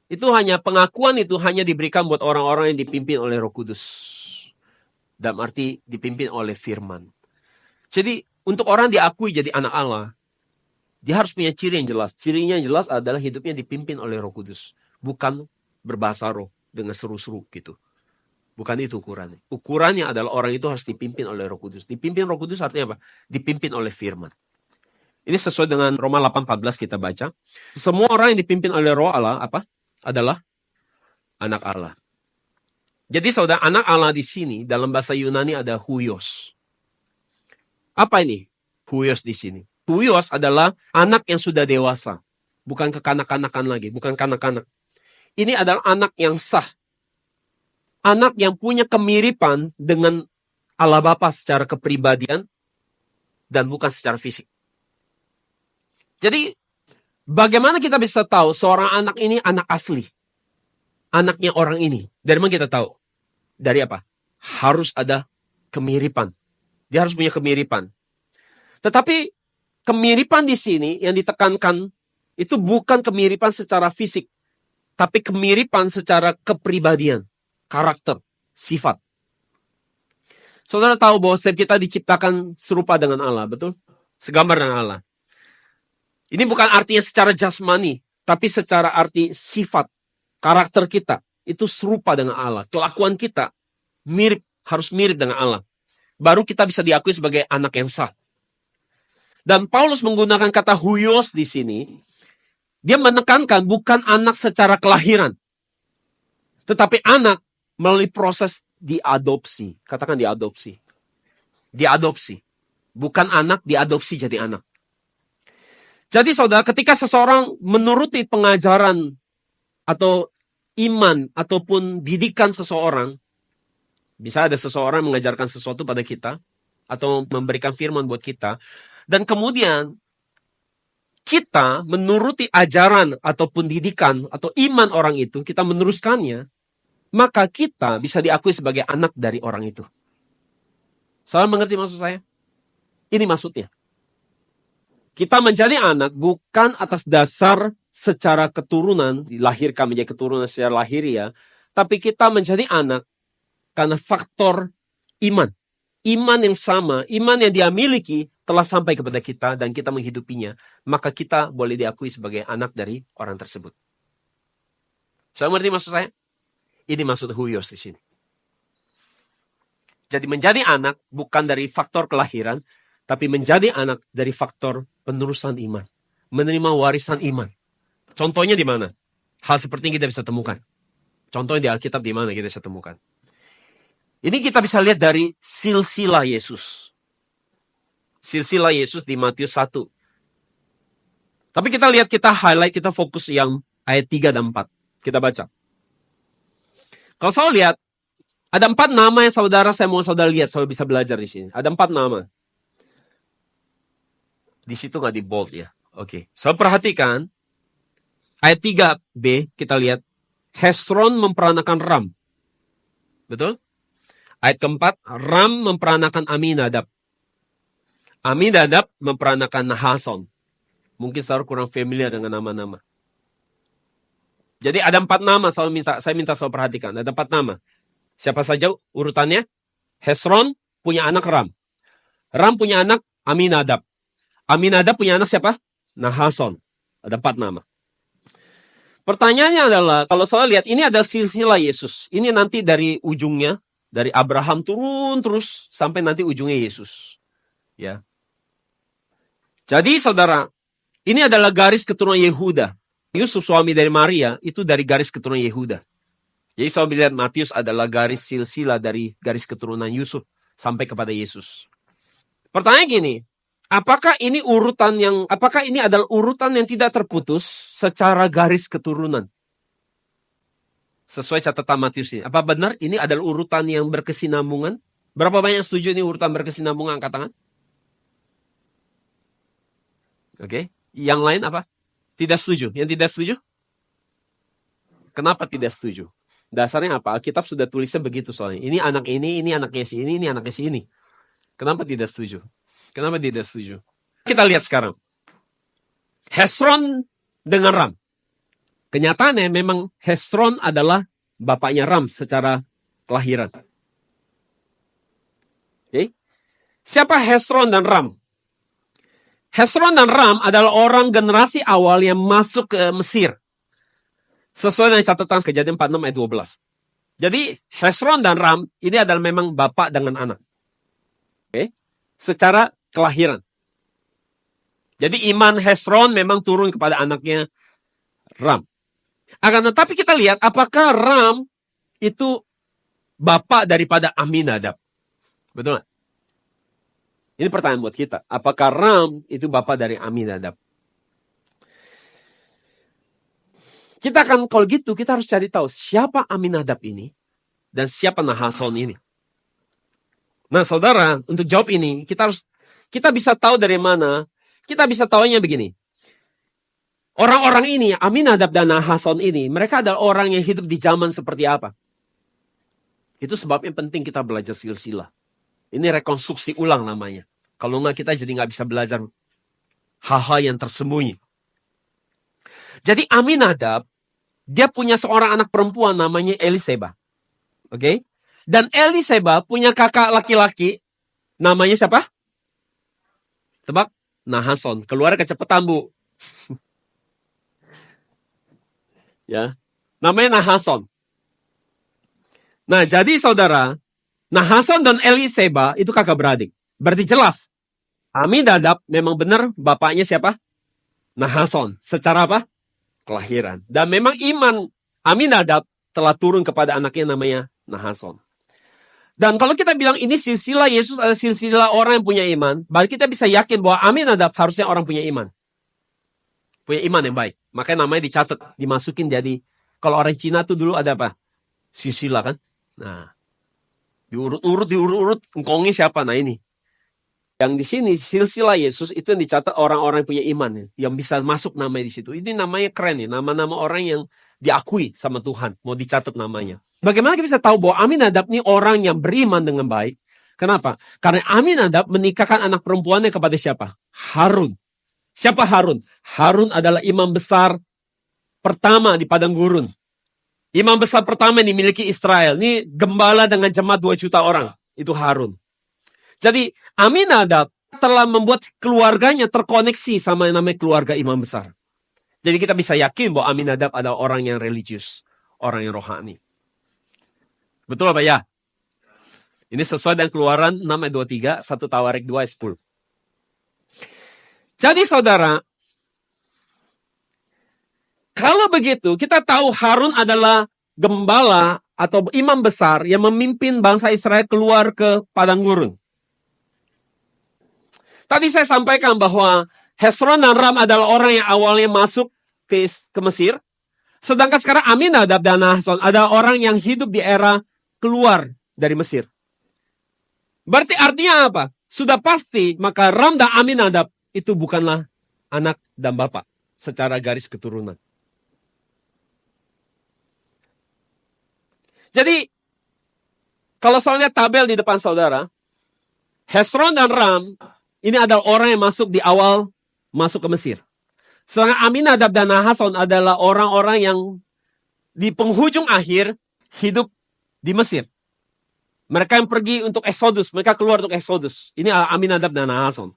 itu hanya pengakuan itu hanya diberikan buat orang-orang yang dipimpin oleh Roh Kudus. Dalam arti dipimpin oleh firman. Jadi untuk orang diakui jadi anak Allah, dia harus punya ciri yang jelas. Cirinya yang jelas adalah hidupnya dipimpin oleh Roh Kudus. Bukan berbahasa roh dengan seru-seru gitu. Bukan itu ukurannya. Ukurannya adalah orang itu harus dipimpin oleh Roh Kudus. Dipimpin Roh Kudus artinya apa? Dipimpin oleh firman. Ini sesuai dengan Roma 8:14 kita baca. Semua orang yang dipimpin oleh Roh Allah apa? Adalah anak Allah. Jadi saudara, anak Allah di sini dalam bahasa Yunani ada huios. Apa ini? Huios di sini. Huios adalah anak yang sudah dewasa. Bukan kekanak-kanakan lagi, bukan kanak-kanak. Ini adalah anak yang sah. Anak yang punya kemiripan dengan Allah Bapa secara kepribadian dan bukan secara fisik. Jadi, bagaimana kita bisa tahu seorang anak ini anak asli? Anaknya orang ini. Dari mana kita tahu? Dari apa? Harus ada kemiripan. Dia harus punya kemiripan. Tetapi, kemiripan di sini yang ditekankan itu bukan kemiripan secara fisik. Tapi kemiripan secara kepribadian. Karakter. Sifat. Saudara tahu bahwa setiap kita diciptakan serupa dengan Allah, betul? Segambar dengan Allah. Ini bukan artinya secara jasmani, tapi secara arti sifat, karakter kita, itu serupa dengan Allah. Kelakuan kita harus mirip dengan Allah. Baru kita bisa diakui sebagai anak yang sah. Dan Paulus menggunakan kata huios di sini, dia menekankan bukan anak secara kelahiran, tetapi anak melalui proses diadopsi. Katakan diadopsi. Diadopsi. Bukan anak, diadopsi jadi anak. Jadi saudara, ketika seseorang menuruti pengajaran atau iman ataupun didikan seseorang, bisa ada seseorang mengajarkan sesuatu pada kita atau memberikan firman buat kita, dan kemudian kita menuruti ajaran ataupun didikan atau iman orang itu, kita meneruskannya, maka kita bisa diakui sebagai anak dari orang itu. Saudara mengerti maksud saya? Ini maksudnya. Kita menjadi anak bukan atas dasar secara keturunan, dilahirkan menjadi keturunan secara lahiriah, tapi kita menjadi anak karena faktor iman. Iman yang sama, iman yang dia miliki telah sampai kepada kita dan kita menghidupinya, maka kita boleh diakui sebagai anak dari orang tersebut. Saya mengerti maksud saya? Ini maksud huios di sini. Jadi menjadi anak bukan dari faktor kelahiran, tapi menjadi anak dari faktor penerusan iman. Menerima warisan iman. Contohnya di mana? Hal seperti ini kita bisa temukan. Contohnya di Alkitab di mana kita bisa temukan. Ini kita bisa lihat dari silsilah Yesus. Silsilah Yesus di Matius 1. Tapi kita lihat, kita highlight, kita fokus yang ayat 3 dan 4. Kita baca. Kalau saya lihat, ada 4 nama yang saya mau saudara lihat, saudara bisa belajar di sini. Ada 4 nama. Di situ nggak di bold ya. Oke. So perhatikan. Ayat 3b kita lihat. Hesron memperanakan Ram. Betul? Ayat keempat. Ram memperanakan Aminadab. Aminadab memperanakan Nahason. Mungkin saudara kurang familiar dengan nama-nama. Jadi ada 4 nama saya minta saudara perhatikan. Ada 4 nama. Siapa saja urutannya? Hesron punya anak Ram. Ram punya anak Aminadab. Aminadab punya anak siapa? Nahason. Ada 4 nama. Pertanyaannya adalah, kalau saya lihat, ini ada silsilah Yesus. Ini nanti dari ujungnya, dari Abraham turun terus, sampai nanti ujungnya Yesus. Ya. Jadi saudara, ini adalah garis keturunan Yehuda. Yusuf suami dari Maria, itu dari garis keturunan Yehuda. Jadi saya melihat Matius adalah garis silsilah dari garis keturunan Yusuf sampai kepada Yesus. Pertanyaan gini, apakah ini adalah urutan yang tidak terputus secara garis keturunan? Sesuai catatan Matius ini. Apa benar ini adalah urutan yang berkesinambungan? Berapa banyak yang setuju ini urutan berkesinambungan? Angkat tangan. Oke. Yang lain apa? Tidak setuju. Yang tidak setuju? Kenapa tidak setuju? Dasarnya apa? Alkitab sudah tulisnya begitu soalnya. Ini anaknya si ini anaknya si ini. Kenapa tidak setuju? Kenapa tidak setuju? Kita lihat sekarang. Hesron dengan Ram. Kenyataannya memang Hesron adalah bapaknya Ram secara kelahiran. Okay? Siapa Hesron dan Ram? Hesron dan Ram adalah orang generasi awal yang masuk ke Mesir. Sesuai dengan catatan Kejadian 46 ayat 12. Jadi Hesron dan Ram ini adalah memang bapak dengan anak. Oke? Secara kelahiran. Jadi iman Hesron memang turun kepada anaknya Ram. Akan tetapi kita lihat apakah Ram itu bapak daripada Aminadab. Betul nggak? Ini pertanyaan buat kita. Apakah Ram itu bapak dari Aminadab? Kita akan, kalau gitu, kita harus cari tahu siapa Aminadab ini dan siapa Nahason ini. Nah, saudara, untuk jawab ini, kita bisa tahu dari mana. Kita bisa tahunya begini. Orang-orang ini, Aminadab dan Nahason ini, mereka adalah orang yang hidup di zaman seperti apa? Itu sebabnya penting kita belajar silsilah. Ini rekonstruksi ulang namanya. Kalau enggak, kita jadi nggak bisa belajar hal-hal yang tersembunyi. Jadi Aminadab, dia punya seorang anak perempuan namanya Eliseba. Oke? Dan Eliseba punya kakak laki-laki namanya siapa? Tebak? Nahason. Keluar kecepatan, Bu. Ya. Namanya Nahason. Nah, jadi saudara, Nahason dan Eliseba itu kakak beradik. Berarti jelas, Aminadab memang benar bapaknya siapa? Nahason. Secara apa? Kelahiran. Dan memang iman Aminadab telah turun kepada anaknya namanya Nahason. Dan kalau kita bilang ini silsilah Yesus adalah silsilah orang yang punya iman, berarti kita bisa yakin bahwa Aminadab harusnya orang punya iman. Punya iman yang baik. Makanya namanya dicatat, dimasukin jadi, kalau orang Cina tuh dulu ada apa? Silsilah kan? Nah, diurut-urut, engkongnya siapa? Nah ini. Yang di sini silsilah Yesus itu yang dicatat orang-orang yang punya iman, yang bisa masuk namanya di situ. Ini namanya keren nih, nama-nama orang yang diakui sama Tuhan, mau dicatat namanya. Bagaimana kita bisa tahu bahwa Aminadab ini orang yang beriman dengan baik? Kenapa? Karena Aminadab menikahkan anak perempuannya kepada siapa? Harun. Siapa Harun? Harun adalah imam besar pertama di padang gurun. Imam besar pertama yang dimiliki Israel. Ini gembala dengan jemaat 2 juta orang. Itu Harun. Jadi Aminadab telah membuat keluarganya terkoneksi sama yang namanya keluarga imam besar. Jadi kita bisa yakin bahwa Aminadab adalah orang yang religius, orang yang rohani. Betul apa ya? Ini sesuai dengan Keluaran 6 ayat 23, 1 Tawarik 2 ayat 10. Jadi saudara, kalau begitu kita tahu Harun adalah gembala atau imam besar yang memimpin bangsa Israel keluar ke padang gurun. Tadi saya sampaikan bahwa Hesron dan Ram adalah orang yang awalnya masuk ke Mesir. Sedangkan sekarang Aminadab dan Nahason adalah orang yang hidup di era keluar dari Mesir. Berarti artinya apa? Sudah pasti maka Ram dan Aminadab itu bukanlah anak dan bapak secara garis keturunan. Jadi kalau saya lihat tabel di depan saudara, Hesron dan Ram ini adalah orang yang masuk di awal masuk ke Mesir. Sedangkan Aminadab dan Nahason adalah orang-orang yang di penghujung akhir hidup di Mesir. Mereka yang pergi untuk Exodus, mereka keluar untuk Exodus. Ini Aminadab dan Nahason.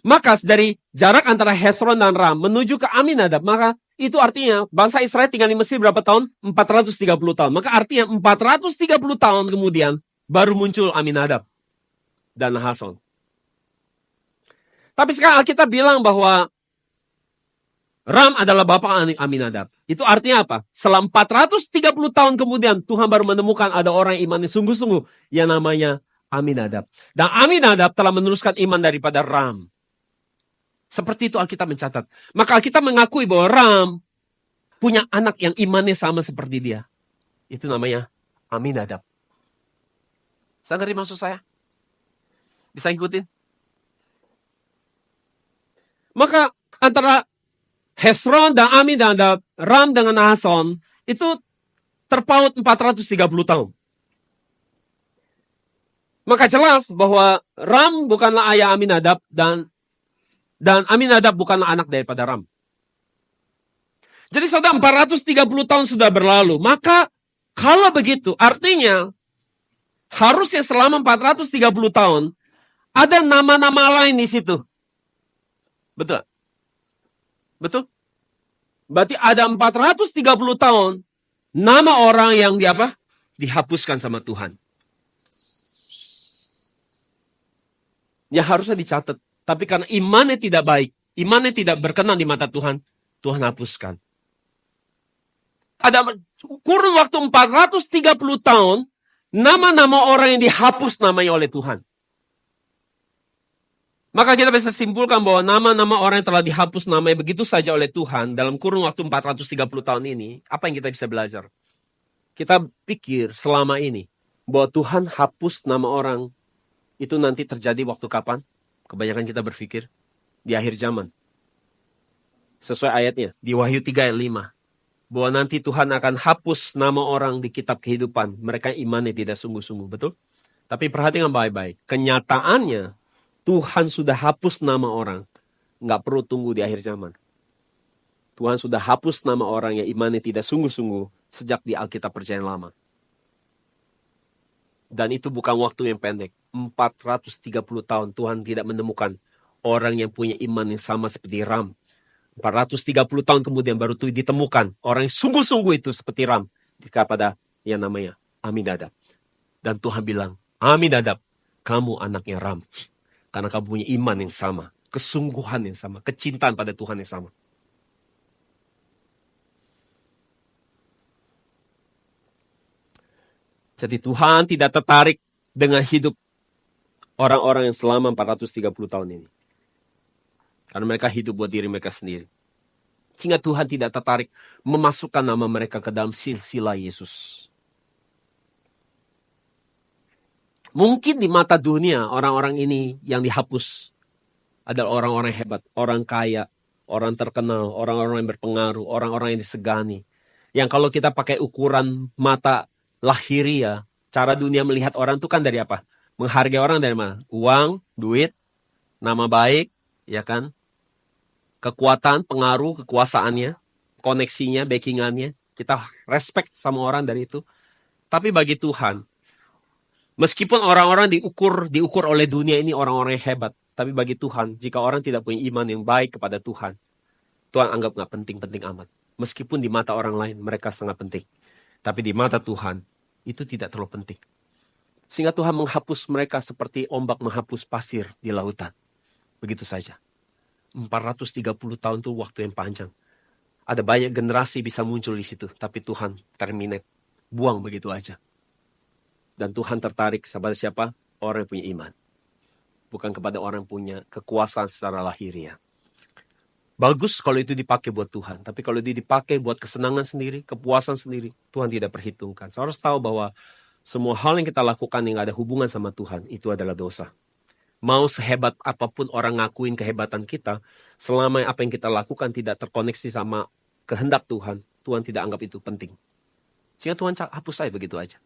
Maka dari jarak antara Hesron dan Ram menuju ke Aminadab, maka itu artinya bangsa Israel tinggal di Mesir berapa tahun? 430 tahun. Maka artinya 430 tahun kemudian baru muncul Aminadab dan Nahason. Tapi sekarang Alkitab bilang bahwa Ram adalah bapak Aminadab. Itu artinya apa? Setelah 430 tahun kemudian Tuhan baru menemukan ada orang yang imannya sungguh-sungguh yang namanya Aminadab. Dan Aminadab telah meneruskan iman daripada Ram. Seperti itu Alkitab mencatat. Maka Alkitab mengakui bahwa Ram punya anak yang imannya sama seperti dia. Itu namanya Aminadab. Saya ngerti maksud saya? Bisa ikutin? Maka antara Hesron dan Aminadab, Ram dengan Nahason, itu terpaut 430 tahun. Maka jelas bahwa Ram bukanlah ayah Aminadab dan Aminadab bukanlah anak daripada Ram. Jadi sudah 430 tahun sudah berlalu. Maka kalau begitu artinya harusnya selama 430 tahun ada nama-nama lain di situ. Betul? Betul? Berarti ada 430 tahun nama orang yang dihapuskan sama Tuhan. Ya harusnya dicatat. Tapi karena imannya tidak baik, imannya tidak berkenan di mata Tuhan, Tuhan hapuskan. Ada kurun waktu 430 tahun, nama-nama orang yang dihapus namanya oleh Tuhan. Maka kita bisa simpulkan bahwa nama-nama orang yang telah dihapus namanya begitu saja oleh Tuhan dalam kurun waktu 430 tahun ini, apa yang kita bisa belajar? Kita pikir selama ini bahwa Tuhan hapus nama orang itu nanti terjadi waktu kapan? Kebanyakan kita berpikir di akhir zaman. Sesuai ayatnya, di Wahyu 3 ayat 5. Bahwa nanti Tuhan akan hapus nama orang di kitab kehidupan. Mereka imannya tidak sungguh-sungguh, betul? Tapi perhatikan baik-baik. Kenyataannya, Tuhan sudah hapus nama orang. Nggak perlu tunggu di akhir zaman. Tuhan sudah hapus nama orang yang imannya tidak sungguh-sungguh sejak di Alkitab Perjanjian Lama. Dan itu bukan waktu yang pendek. 430 tahun Tuhan tidak menemukan orang yang punya iman yang sama seperti Ram. 430 tahun kemudian baru ditemukan orang yang sungguh-sungguh itu seperti Ram kepada yang namanya Aminadab. Dan Tuhan bilang, Aminadab, kamu anaknya Ram. Karena kamu punya iman yang sama, kesungguhan yang sama, kecintaan pada Tuhan yang sama. Jadi Tuhan tidak tertarik dengan hidup orang-orang yang selama 430 tahun ini. Karena mereka hidup buat diri mereka sendiri. Sehingga Tuhan tidak tertarik memasukkan nama mereka ke dalam silsilah Yesus. Mungkin di mata dunia orang-orang ini yang dihapus adalah orang-orang hebat, orang kaya, orang terkenal, orang-orang yang berpengaruh, orang-orang yang disegani. Yang kalau kita pakai ukuran mata lahiriah, cara dunia melihat orang itu kan dari apa? Menghargai orang dari mana? Uang, duit, nama baik, ya kan? Kekuatan, pengaruh, kekuasaannya, koneksinya, backingannya. Kita respect sama orang dari itu. Tapi bagi Tuhan, meskipun orang-orang diukur oleh dunia ini orang-orang yang hebat, tapi bagi Tuhan, jika orang tidak punya iman yang baik kepada Tuhan, Tuhan anggap gak penting-penting amat. Meskipun di mata orang lain mereka sangat penting. Tapi di mata Tuhan, itu tidak terlalu penting. Sehingga Tuhan menghapus mereka seperti ombak menghapus pasir di lautan. Begitu saja. 430 tahun itu waktu yang panjang. Ada banyak generasi bisa muncul di situ, tapi Tuhan terminate. Buang begitu aja. Dan Tuhan tertarik kepada siapa? Orang yang punya iman. Bukan kepada orang yang punya kekuasaan secara lahiriah. Bagus kalau itu dipakai buat Tuhan. Tapi kalau itu dipakai buat kesenangan sendiri, kepuasan sendiri, Tuhan tidak perhitungkan. Saya harus tahu bahwa semua hal yang kita lakukan yang ada hubungan sama Tuhan, itu adalah dosa. Mau sehebat apapun orang ngakuin kehebatan kita, selama apa yang kita lakukan tidak terkoneksi sama kehendak Tuhan, Tuhan tidak anggap itu penting. Sehingga Tuhan hapus saya begitu aja.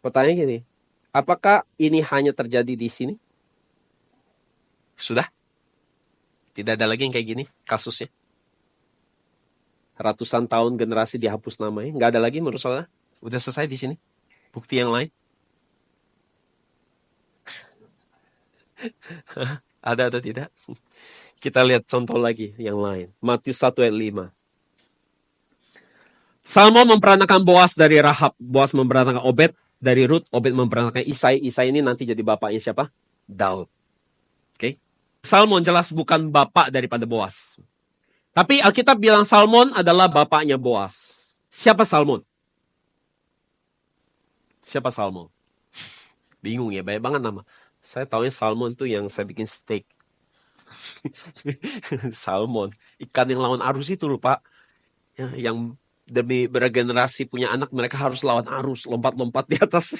Pertanyaan gini, apakah ini hanya terjadi di sini? Sudah? Tidak ada lagi yang kayak gini kasusnya. Ratusan tahun generasi dihapus namanya. Nggak ada lagi menurut saudara. Udah selesai di sini. Bukti yang lain. Ada atau tidak? Kita lihat contoh lagi yang lain. Matius 1 ayat 5. Salmon memperanakan Boas dari Rahab. Boas memperanakan Obed dari Rut. Obed memperanakan Isai. Isai ini nanti jadi bapaknya siapa? Daud. Oke. Salmon jelas bukan bapak daripada Boas. Tapi Alkitab bilang Salmon adalah bapaknya Boas. Siapa Salmon? Siapa Salmon? Bingung ya, banyak banget nama. Saya tahunya Salmon itu yang saya bikin steak. Salmon, ikan yang lawan arus itu loh Pak. Ya, yang demi bergenerasi punya anak, mereka harus lawan arus, lompat-lompat di atas.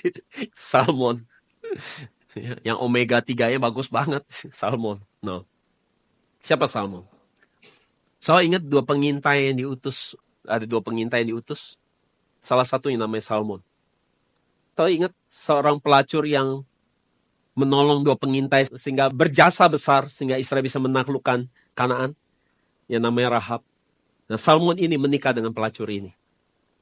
Salmon. Yang omega 3-nya bagus banget. Salmon. No. Siapa Salmon? Saya ingat dua pengintai yang diutus. Ada dua pengintai yang diutus. Salah satunya namanya Salmon. Tahu ingat seorang pelacur yang menolong dua pengintai sehingga berjasa besar sehingga Israel bisa menaklukkan Kanaan yang namanya Rahab. Nah, Salmon ini menikah dengan pelacur ini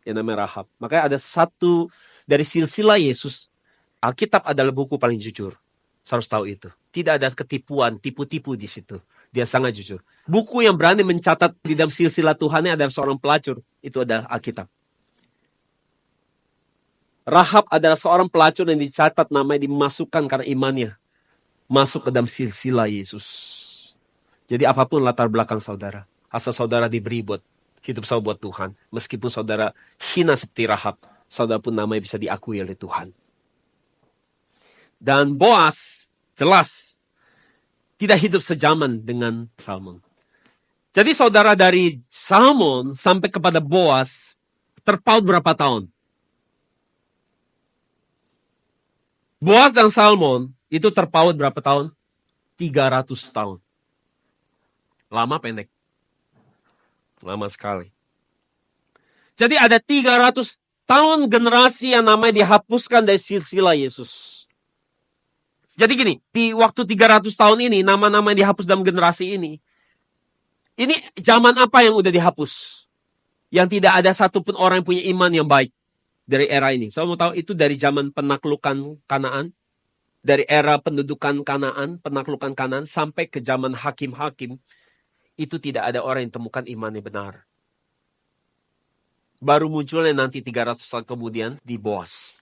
yang namanya Rahab. Makanya ada satu dari silsilah Yesus. Alkitab adalah buku paling jujur. Saya harus tahu itu. Tidak ada ketipuan, tipu-tipu di situ. Dia sangat jujur. Buku yang berani mencatat di dalam silsilah Tuhannya adalah seorang pelacur. Itu adalah Alkitab. Rahab adalah seorang pelacur yang dicatat namanya dimasukkan karena imannya. Masuk ke dalam silsilah Yesus. Jadi apapun latar belakang saudara. Asal saudara diberi buat hidup saudara buat Tuhan. Meskipun saudara hina seperti Rahab. Saudara pun namanya bisa diakui oleh Tuhan. Dan Boas jelas tidak hidup sejaman dengan Salmon. Jadi saudara dari Salmon sampai kepada Boas terpaut berapa tahun? Boas dan Salmon itu terpaut berapa tahun? 300 tahun. Lama pendek? Lama sekali. Jadi ada 300 tahun generasi yang namanya dihapuskan dari silsilah Yesus. Jadi gini, di waktu 300 tahun ini, nama-nama yang dihapus dalam generasi ini zaman apa yang udah dihapus? Yang tidak ada satupun orang yang punya iman yang baik dari era ini. Saya mau tahu itu dari zaman penaklukan Kanaan, dari era pendudukan Kanaan, penaklukan Kanaan, sampai ke zaman hakim-hakim, itu tidak ada orang yang temukan iman yang benar. Baru munculnya nanti 300 tahun kemudian di Boas.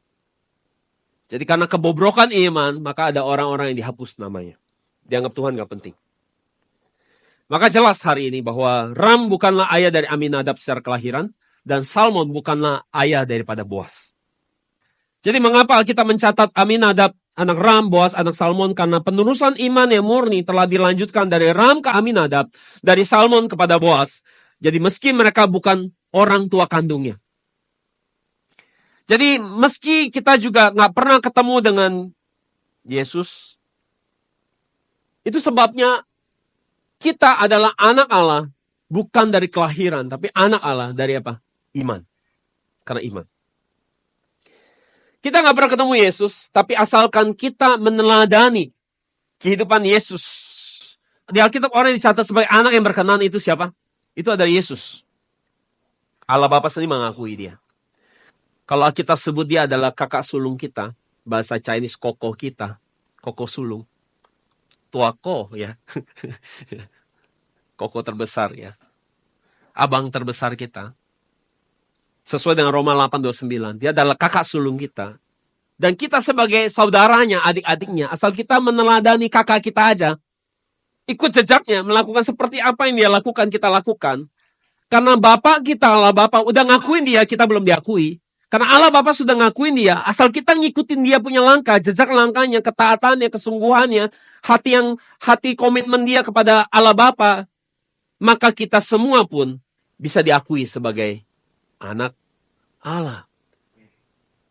Jadi karena kebobrokan iman, maka ada orang-orang yang dihapus namanya. Dianggap Tuhan gak penting. Maka jelas hari ini bahwa Ram bukanlah ayah dari Aminadab secara kelahiran, dan Salmon bukanlah ayah daripada Boas. Jadi mengapa kita mencatat Aminadab, anak Ram, Boas, anak Salmon? Karena penerusan iman yang murni telah dilanjutkan dari Ram ke Aminadab, dari Salmon kepada Boas. Jadi meski mereka bukan orang tua kandungnya. Jadi meski kita juga gak pernah ketemu dengan Yesus, itu sebabnya kita adalah anak Allah, bukan dari kelahiran, tapi anak Allah dari apa? Iman. Karena iman. Kita gak pernah ketemu Yesus, tapi asalkan kita meneladani kehidupan Yesus. Di Alkitab orang yang dicatat sebagai anak yang berkenan itu siapa? Itu adalah Yesus. Allah Bapa sendiri mengakui dia. Kalau Alkitab sebut dia adalah kakak sulung kita, bahasa Chinese koko kita, koko sulung. Tuako ya. Koko terbesar ya. Abang terbesar kita. Sesuai dengan Roma 8:29, dia adalah kakak sulung kita. Dan kita sebagai saudaranya, adik-adiknya, asal kita meneladani kakak kita aja, ikut jejaknya, melakukan seperti apa yang dia lakukan, kita lakukan. Karena Bapak kita, Allah Bapak, udah ngakuin dia, kita belum diakui. Karena Allah Bapa sudah ngakuin dia, asal kita ngikutin dia punya langkah, jejak langkahnya, ketaatannya, kesungguhannya, hati komitmen dia kepada Allah Bapa, maka kita semua pun bisa diakui sebagai anak Allah.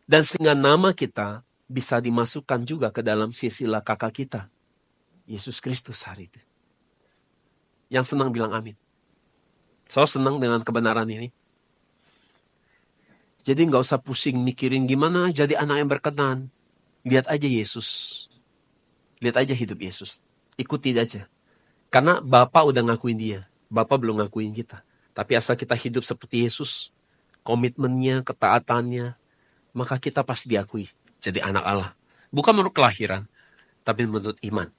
Dan sehingga nama kita bisa dimasukkan juga ke dalam silsilah kakak kita, Yesus Kristus hari ini. Yang senang bilang amin. So senang dengan kebenaran ini. Jadi gak usah pusing mikirin gimana jadi anak yang berkenan. Lihat aja Yesus. Lihat aja hidup Yesus. Ikuti aja. Karena Bapak udah ngakuin dia. Bapak belum ngakuin kita. Tapi asal kita hidup seperti Yesus, komitmennya, ketaatannya, maka kita pasti diakui jadi anak Allah. Bukan menurut kelahiran, tapi menurut iman.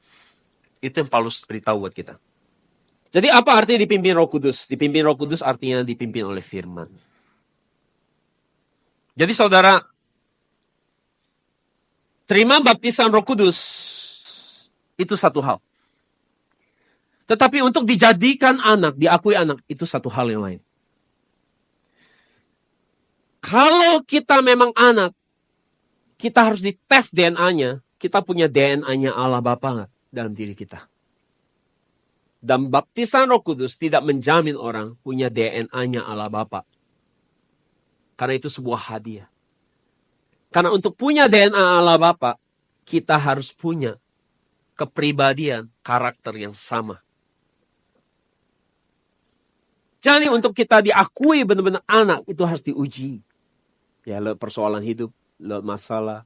Itu yang Paulus beritahu buat kita. Jadi apa artinya dipimpin Roh Kudus? Dipimpin Roh Kudus artinya dipimpin oleh firman. Jadi saudara, terima baptisan Roh Kudus itu satu hal. Tetapi untuk dijadikan anak, diakui anak, itu satu hal yang lain. Kalau kita memang anak, kita harus dites DNA-nya. Kita punya DNA-nya Allah Bapa nggak dalam diri kita. Dan baptisan Roh Kudus tidak menjamin orang punya DNA-nya Allah Bapa. Karena itu sebuah hadiah. Karena untuk punya DNA Allah Bapa, kita harus punya kepribadian, karakter yang sama. Jadi untuk kita diakui benar-benar anak, itu harus diuji. Ya, lewat persoalan hidup, lewat masalah,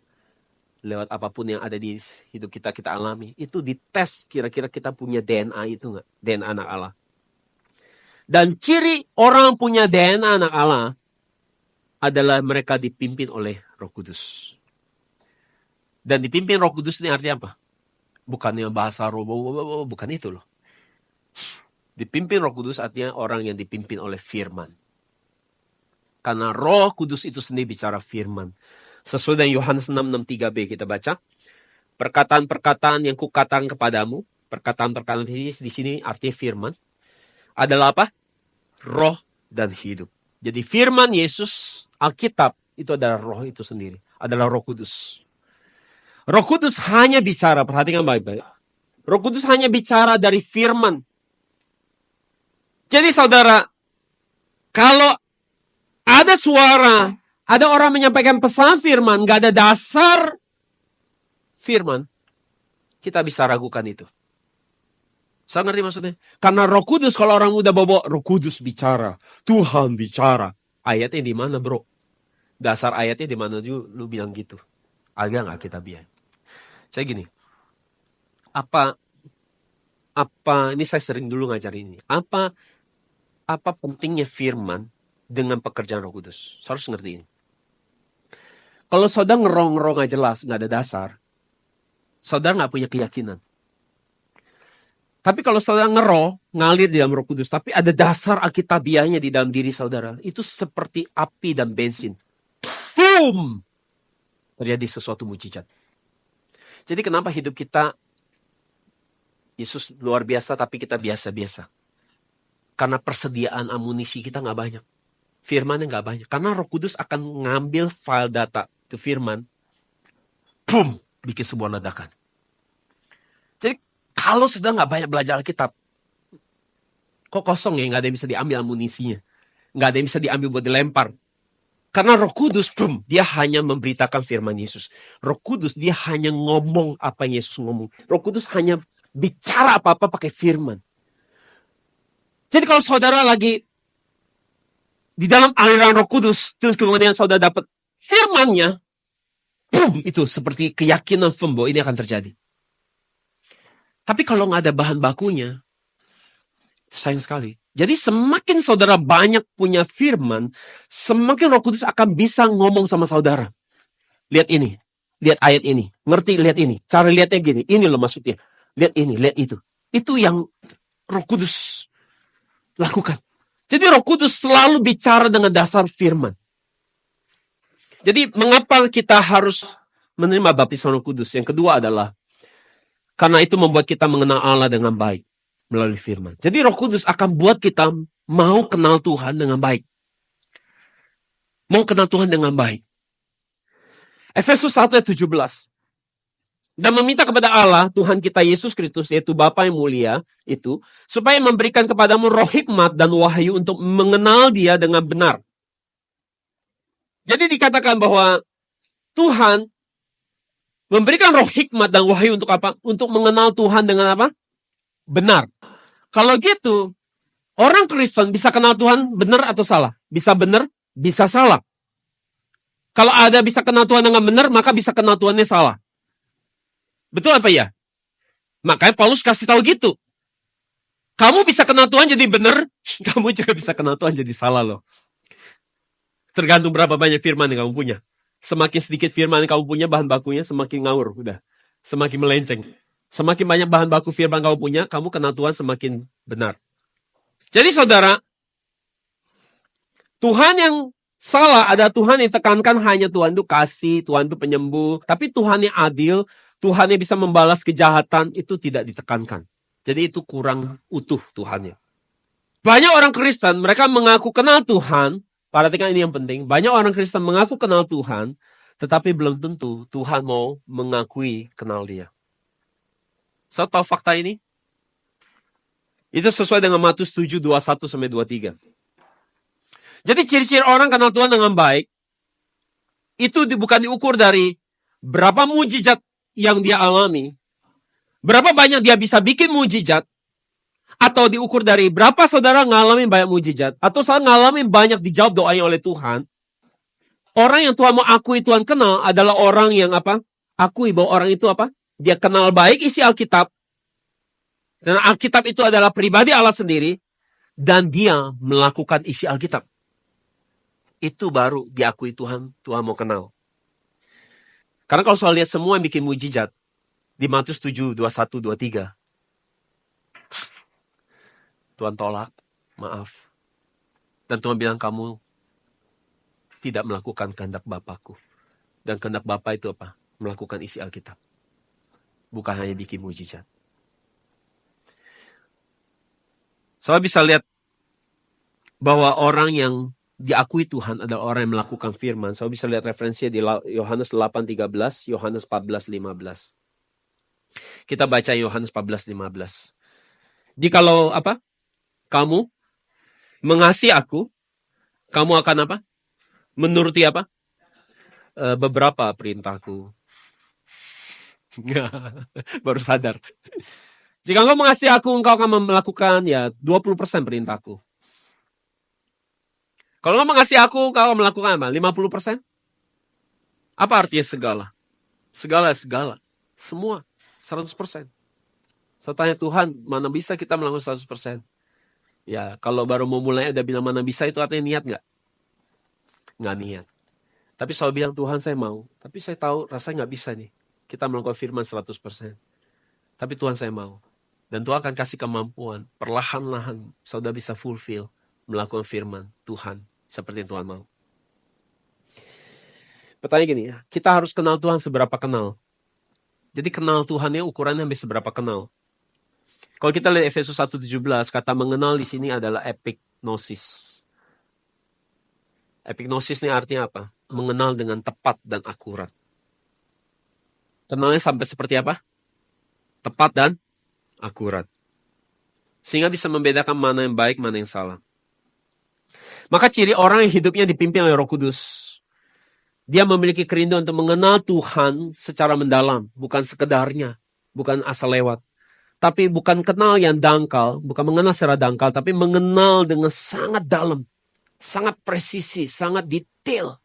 lewat apapun yang ada di hidup kita alami. Itu dites kira-kira kita punya DNA itu nggak? DNA anak Allah. Dan ciri orang punya DNA anak Allah adalah mereka dipimpin oleh Roh Kudus. Dan dipimpin Roh Kudus ini artinya apa? Bukannya bahasa roh, bukan itu loh. Dipimpin Roh Kudus artinya orang yang dipimpin oleh firman. Karena Roh Kudus itu sendiri bicara firman. Sesuai dengan Yohanes 6:63b kita baca. Perkataan-perkataan yang kukatakan kepadamu, perkataan-perkataan di sini artinya firman, adalah apa? Roh dan hidup. Jadi firman Yesus, Alkitab, itu adalah roh itu sendiri. Adalah Roh Kudus. Roh Kudus hanya bicara, perhatikan baik-baik. Roh Kudus hanya bicara dari firman. Jadi saudara, kalau ada suara, ada orang menyampaikan pesan firman, gak ada dasar firman, kita bisa ragukan itu. Saya ngerti maksudnya? Karena Roh Kudus, kalau orang udah bawa Roh Kudus bicara, Tuhan bicara, ayatnya di mana bro? Dasar ayatnya di mana juga lu bilang gitu? Agak nggak kita biar? Saya gini, apa ini saya sering dulu ngajar ini. Apa pentingnya firman dengan pekerjaan Roh Kudus? Saya harus ngerti ini. Kalau saudara ngerong-ngerong nggak jelas, nggak ada dasar, saudara nggak punya keyakinan. Tapi kalau saudara ngalir di dalam Roh Kudus, tapi ada dasar alkitabiahnya di dalam diri saudara, itu seperti api dan bensin. Boom! Terjadi sesuatu mujizat. Jadi kenapa hidup kita, Yesus luar biasa, tapi kita biasa-biasa? Karena persediaan amunisi kita nggak banyak. Firmannya nggak banyak. Karena Roh Kudus akan ngambil file data ke firman, boom! Bikin sebuah ledakan. Jadi kalau sudah nggak banyak belajar Alkitab, kok kosong ya, nggak ada yang bisa diambil amunisinya. Nggak ada yang bisa diambil buat dilempar. Karena Roh Kudus, boom, dia hanya memberitakan firman Yesus. Roh Kudus, dia hanya ngomong apa yang Yesus ngomong. Roh Kudus hanya bicara apa-apa pakai firman. Jadi kalau saudara lagi di dalam aliran Roh Kudus, terus kemudian saudara dapat firmannya, boom, itu seperti keyakinan firm bahwa ini akan terjadi. Tapi kalau nggak ada bahan bakunya, sayang sekali. Jadi semakin saudara banyak punya firman, semakin Roh Kudus akan bisa ngomong sama saudara. Lihat ini, lihat ayat ini, ngerti, lihat ini. Cara lihatnya gini, ini loh maksudnya. Lihat ini, lihat itu. Itu yang Roh Kudus lakukan. Jadi Roh Kudus selalu bicara dengan dasar firman. Jadi mengapa kita harus menerima baptisan Roh Kudus? Yang kedua adalah karena itu membuat kita mengenal Allah dengan baik melalui firman. Jadi Roh Kudus akan buat kita mau kenal Tuhan dengan baik. Mau kenal Tuhan dengan baik. Efesus 1:17. Dan meminta kepada Allah, Tuhan kita Yesus Kristus, yaitu Bapa yang mulia, itu, supaya memberikan kepadamu roh hikmat dan wahyu untuk mengenal Dia dengan benar. Jadi dikatakan bahwa Tuhan memberikan roh hikmat dan wahyu untuk apa? Untuk mengenal Tuhan dengan apa? Benar. Kalau gitu, orang Kristen bisa kenal Tuhan benar atau salah? Bisa benar, bisa salah. Kalau ada bisa kenal Tuhan dengan benar, maka bisa kenal Tuhannya salah. Betul apa ya? Makanya Paulus kasih tahu gitu. Kamu bisa kenal Tuhan jadi benar, kamu juga bisa kenal Tuhan jadi salah loh. Tergantung berapa banyak firman yang kamu punya. Semakin sedikit firman yang kamu punya, bahan bakunya semakin ngawur, udah. Semakin melenceng. Semakin banyak bahan baku firman kamu punya, kamu kenal Tuhan semakin benar. Jadi saudara, Tuhan yang salah ada Tuhan yang tekankan hanya Tuhan itu kasih, Tuhan itu penyembuh. Tapi Tuhan yang adil, Tuhan yang bisa membalas kejahatan, itu tidak ditekankan. Jadi itu kurang utuh Tuhannya. Banyak orang Kristen, mereka mengaku kenal Tuhan. Perhatikan ini yang penting. Banyak orang Kristen mengaku kenal Tuhan, tetapi belum tentu Tuhan mau mengakui kenal dia. Saya tahu fakta ini? Itu sesuai dengan Matius 7, 21-23. Jadi ciri-ciri orang kenal Tuhan dengan baik, itu bukan diukur dari berapa mujizat yang dia alami, berapa banyak dia bisa bikin mujizat, atau diukur dari berapa saudara ngalamin banyak mujizat, atau saudara ngalamin banyak dijawab doanya oleh Tuhan. Orang yang Tuhan mau akui, Tuhan kenal adalah orang yang apa? Akui bahwa orang itu apa? Dia kenal baik isi Alkitab. Dan Alkitab itu adalah pribadi Allah sendiri. Dan dia melakukan isi Alkitab. Itu baru diakui Tuhan. Tuhan mau kenal. Karena kalau soal lihat semua yang bikin mujizat. Di Matius 7, 21, 23. Tuhan tolak. Maaf. Dan Tuhan bilang kamu tidak melakukan kehendak Bapakku. Dan kehendak Bapa itu apa? Melakukan isi Alkitab. Bukan hanya bikin mujizat. Saya bisa lihat bahwa orang yang diakui Tuhan adalah orang yang melakukan firman. Saya bisa lihat referensinya di Yohanes 8:13, Yohanes 14:15. Kita baca Yohanes 14:15. Jikalau apa? Kamu mengasihi aku, kamu akan apa? Menuruti apa? Beberapa perintahku. Baru sadar. Jika engkau mengasihi aku, engkau akan melakukan ya 20% perintahku. Kalau engkau mengasihi aku, engkau akan melakukan apa? 50%? Apa artinya segala? Segala. Semua. 100%. Saya tanya Tuhan, mana bisa kita melakukan 100%? Ya, kalau baru mau mulai udah bilang mana bisa, itu artinya niat nggak? Nggak niat. Tapi saya bilang, Tuhan saya mau. Tapi saya tahu rasanya nggak bisa nih. Kita melakukan firman 100%. Tapi Tuhan saya mau. Dan Tuhan akan kasih kemampuan. Perlahan-lahan saudara bisa fulfill. Melakukan firman Tuhan. Seperti yang Tuhan mau. Pertanyaan gini ya. Kita harus kenal Tuhan seberapa kenal. Jadi kenal Tuhannya ukurannya sampai seberapa kenal. Kalau kita lihat Efesus 1:17. Kata mengenal di sini adalah epignosis. Epignosis ini artinya apa? Mengenal dengan tepat dan akurat. Kenalnya sampai seperti apa? Tepat dan akurat. Sehingga bisa membedakan mana yang baik, mana yang salah. Maka ciri orang yang hidupnya dipimpin oleh Roh Kudus. Dia memiliki kerinduan untuk mengenal Tuhan secara mendalam. Bukan sekedarnya. Bukan asal lewat. Tapi bukan kenal yang dangkal. Bukan mengenal secara dangkal. Tapi mengenal dengan sangat dalam. Sangat presisi. Sangat detail.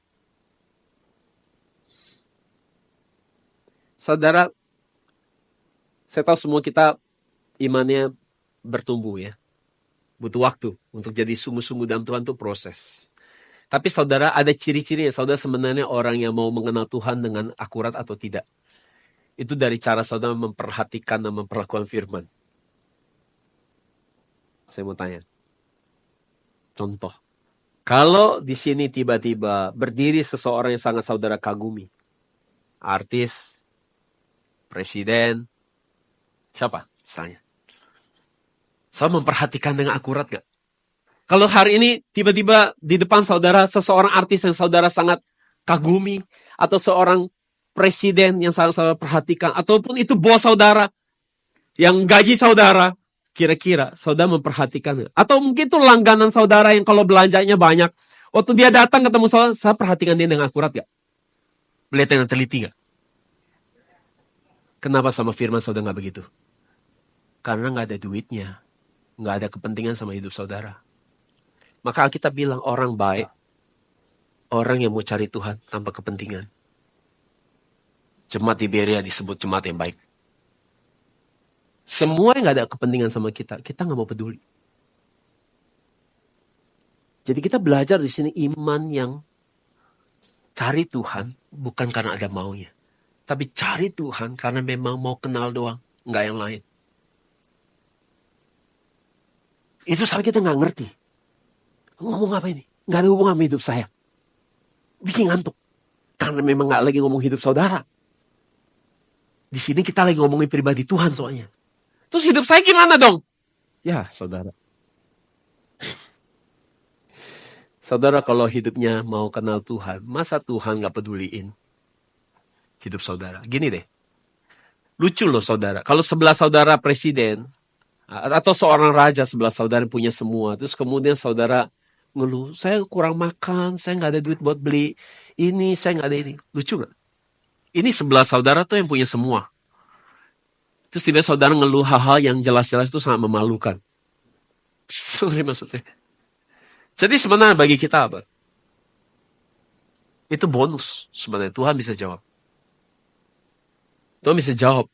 Saudara, saya tahu semua kita imannya bertumbuh ya. Butuh waktu untuk jadi sungguh-sungguh dalam Tuhan itu proses. Tapi saudara ada ciri-cirinya. Saudara sebenarnya orang yang mau mengenal Tuhan dengan akurat atau tidak. Itu dari cara saudara memperhatikan dan memperlakukan firman. Saya mau tanya. Contoh. Kalau di sini tiba-tiba berdiri seseorang yang sangat saudara kagumi. Artis. Presiden. Siapa misalnya? Saya memperhatikan dengan akurat gak? Kalau hari ini tiba-tiba di depan saudara seseorang artis yang saudara sangat kagumi. Atau seorang presiden yang saudara perhatikan. Ataupun itu bos saudara yang gaji saudara. Kira-kira saudara memperhatikan gak? Atau mungkin itu langganan saudara yang kalau belanjanya banyak. Waktu dia datang ketemu saudara, saya perhatikan dia dengan akurat gak? Melihat dengan teliti gak? Kenapa sama firman saudara gak begitu? Karena gak ada duitnya. Nggak ada kepentingan sama hidup saudara. Maka Alkitab bilang orang baik, orang yang mau cari Tuhan tanpa kepentingan. Jemaat di Berea disebut jemaat yang baik. Semua yang nggak ada kepentingan sama kita nggak mau peduli. Jadi kita belajar di sini iman yang cari Tuhan bukan karena ada maunya, tapi cari Tuhan karena memang mau kenal doang, nggak yang lain. Itu sampai kita nggak ngerti. Ngomong apa ini? Nggak ada hubungan sama hidup saya. Bikin ngantuk. Karena memang nggak lagi ngomong hidup saudara. Di sini kita lagi ngomongin pribadi Tuhan soalnya. Terus hidup saya gimana dong? Ya, saudara. Saudara kalau hidupnya mau kenal Tuhan, masa Tuhan nggak peduliin hidup saudara? Gini deh. Lucu loh saudara. Kalau sebelah saudara presiden, atau seorang raja sebelah saudara punya semua. Terus kemudian saudara ngeluh, saya kurang makan, saya nggak ada duit buat beli ini, saya nggak ada ini. Lucu nggak? Ini sebelah saudara tuh yang punya semua. Terus tiba-tiba saudara ngeluh hal-hal yang jelas-jelas itu sangat memalukan. Sorry maksudnya. Jadi sebenarnya bagi kita apa? Itu bonus sebenarnya. Tuhan bisa jawab. Tuhan bisa jawab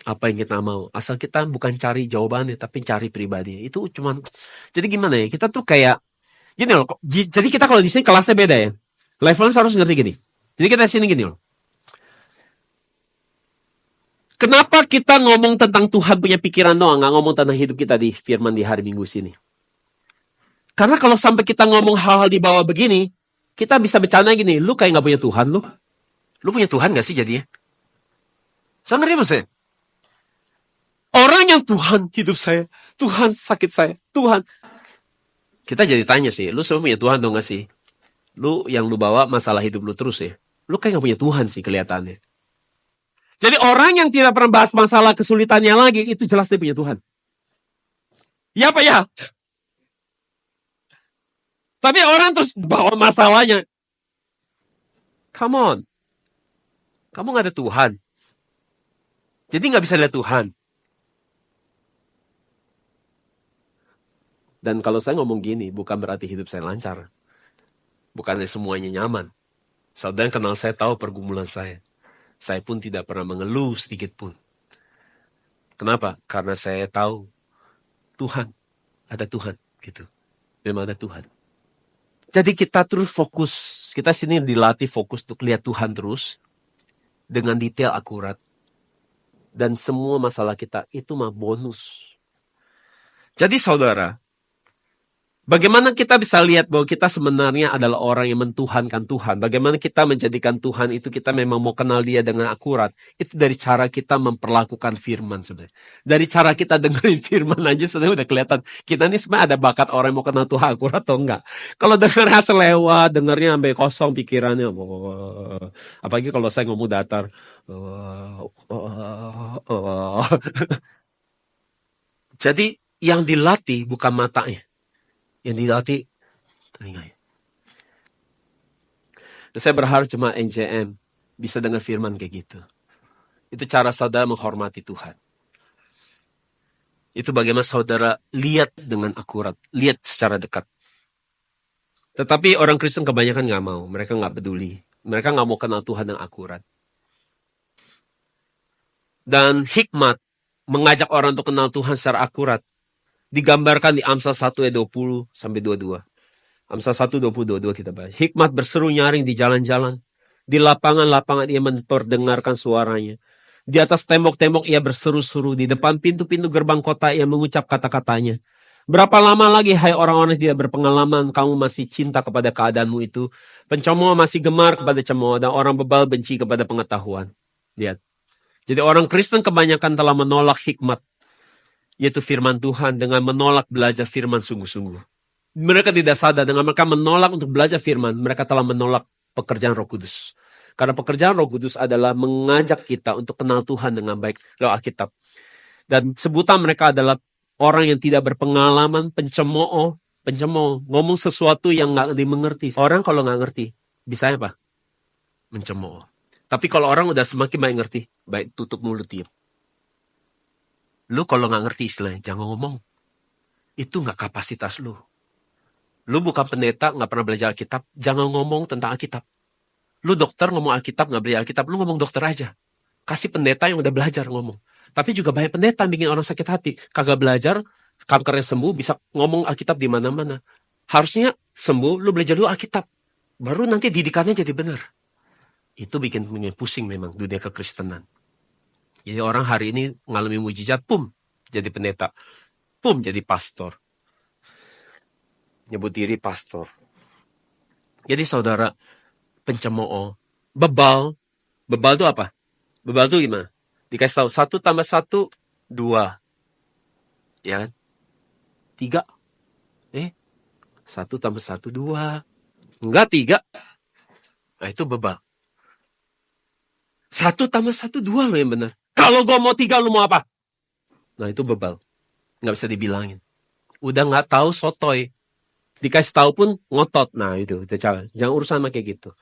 apa yang kita mau. Asal kita bukan cari jawabannya, tapi cari pribadi. Itu cuman. Jadi gimana ya? Kita tuh kayak gini loh. Jadi kita kalau di sini kelasnya beda ya. Levelnya harus ngerti gini. Jadi kita di sini gini loh. Kenapa kita ngomong tentang Tuhan punya pikiran doang, nggak ngomong tentang hidup kita di firman di hari Minggu sini? Karena kalau sampai kita ngomong hal-hal di bawah begini, kita bisa bercanda gini, lu kayak nggak punya Tuhan lu. Lu punya Tuhan nggak sih jadinya? Saya ngerti maksudnya? Orang yang Tuhan hidup saya, Tuhan sakit saya, Tuhan. Kita jadi tanya sih, lu semua punya Tuhan dong nggak sih? Lu yang lu bawa masalah hidup lu terus ya. Lu kayak nggak punya Tuhan sih kelihatannya. Jadi orang yang tidak pernah bahas masalah kesulitannya lagi, itu jelas dia punya Tuhan. Ya apa ya? Tapi orang terus bawa masalahnya. Come on. Kamu gak ada Tuhan. Jadi gak bisa lihat Tuhan. Dan kalau saya ngomong gini, bukan berarti hidup saya lancar. Bukannya semuanya nyaman. Saudara yang kenal saya tahu pergumulan saya. Saya pun tidak pernah mengeluh sedikit pun. Kenapa? Karena saya tahu Tuhan. Ada Tuhan. Gitu. Memang ada Tuhan. Jadi kita terus fokus. Kita sini dilatih fokus untuk lihat Tuhan terus. Dengan detail akurat. Dan semua masalah kita itu mah bonus. Jadi saudara. Bagaimana kita bisa lihat bahwa kita sebenarnya adalah orang yang mentuhankan Tuhan. Bagaimana kita menjadikan Tuhan itu kita memang mau kenal dia dengan akurat. Itu dari cara kita memperlakukan firman sebenarnya. Dari cara kita dengerin firman aja sebenarnya udah kelihatan. Kita ini sebenarnya ada bakat orang yang mau kenal Tuhan akurat atau enggak. Kalau dengernya selewat, dengernya sampai kosong pikirannya. Apalagi kalau saya ngomong datar. Jadi yang dilatih bukan matanya. Yang dilatih telinganya. Dan saya berharap cuma NJM bisa dengar firman kayak gitu. Itu cara saudara menghormati Tuhan. Itu bagaimana saudara lihat dengan akurat. Lihat secara dekat. Tetapi orang Kristen kebanyakan gak mau. Mereka gak peduli. Mereka gak mau kenal Tuhan yang akurat. Dan hikmat mengajak orang untuk kenal Tuhan secara akurat digambarkan di Amsal 1 ayat 20 sampai 22. Amsal 1 20 22 kita baca. Hikmat berseru nyaring di jalan-jalan, di lapangan-lapangan ia memperdengarkan suaranya. Di atas tembok-tembok ia berseru-seru, di depan pintu-pintu gerbang kota ia mengucap kata-katanya. Berapa lama lagi hai orang-orang yang tidak berpengalaman, kamu masih cinta kepada keadaanmu itu. Pencemooh masih gemar kepada cemooh, dan orang bebal benci kepada pengetahuan. Lihat. Jadi orang Kristen kebanyakan telah menolak hikmat, yaitu firman Tuhan, dengan menolak belajar firman sungguh-sungguh. Mereka tidak sadar dengan mereka menolak untuk belajar firman, mereka telah menolak pekerjaan Roh Kudus. Karena pekerjaan Roh Kudus adalah mengajak kita untuk kenal Tuhan dengan baik lewat Alkitab. Dan sebutan mereka adalah orang yang tidak berpengalaman, pencemooh, ngomong sesuatu yang nggak dimengerti. Orang kalau nggak ngerti, bisa apa? Mencemooh. Tapi kalau orang udah semakin baik ngerti, baik tutup mulut diam. Lu kalau nggak ngerti istilahnya, jangan ngomong. Itu nggak kapasitas lu. Lu bukan pendeta, nggak pernah belajar Alkitab, jangan ngomong tentang Alkitab. Lu dokter ngomong Alkitab, nggak belajar Alkitab, lu ngomong dokter aja. Kasih pendeta yang udah belajar ngomong. Tapi juga banyak pendeta yang bikin orang sakit hati. Kagak belajar, kankernya sembuh, bisa ngomong Alkitab di mana-mana. Harusnya sembuh, lu belajar dulu Alkitab. Baru nanti didikannya jadi benar. Itu bikin pusing memang dunia kekristenan. Jadi orang hari ini ngalami mujizat, pum, jadi pendeta. Pum, jadi pastor. Nyebut diri pastor. Jadi saudara, pencemooh, bebal. Bebal itu apa? Bebal itu gimana? Dikasih tahu 1 tambah 1, 2. Ya kan? 3. 1 tambah 1, 2. Enggak 3. Nah itu bebal. 1 tambah 1, 2 loh yang benar. Kalau gue mau 3, lu mau apa? Nah itu bebal. Nggak bisa dibilangin. Udah nggak tahu sotoy. Dikasih tahu pun ngotot. Nah itu jangan urusan sama kayak gitu.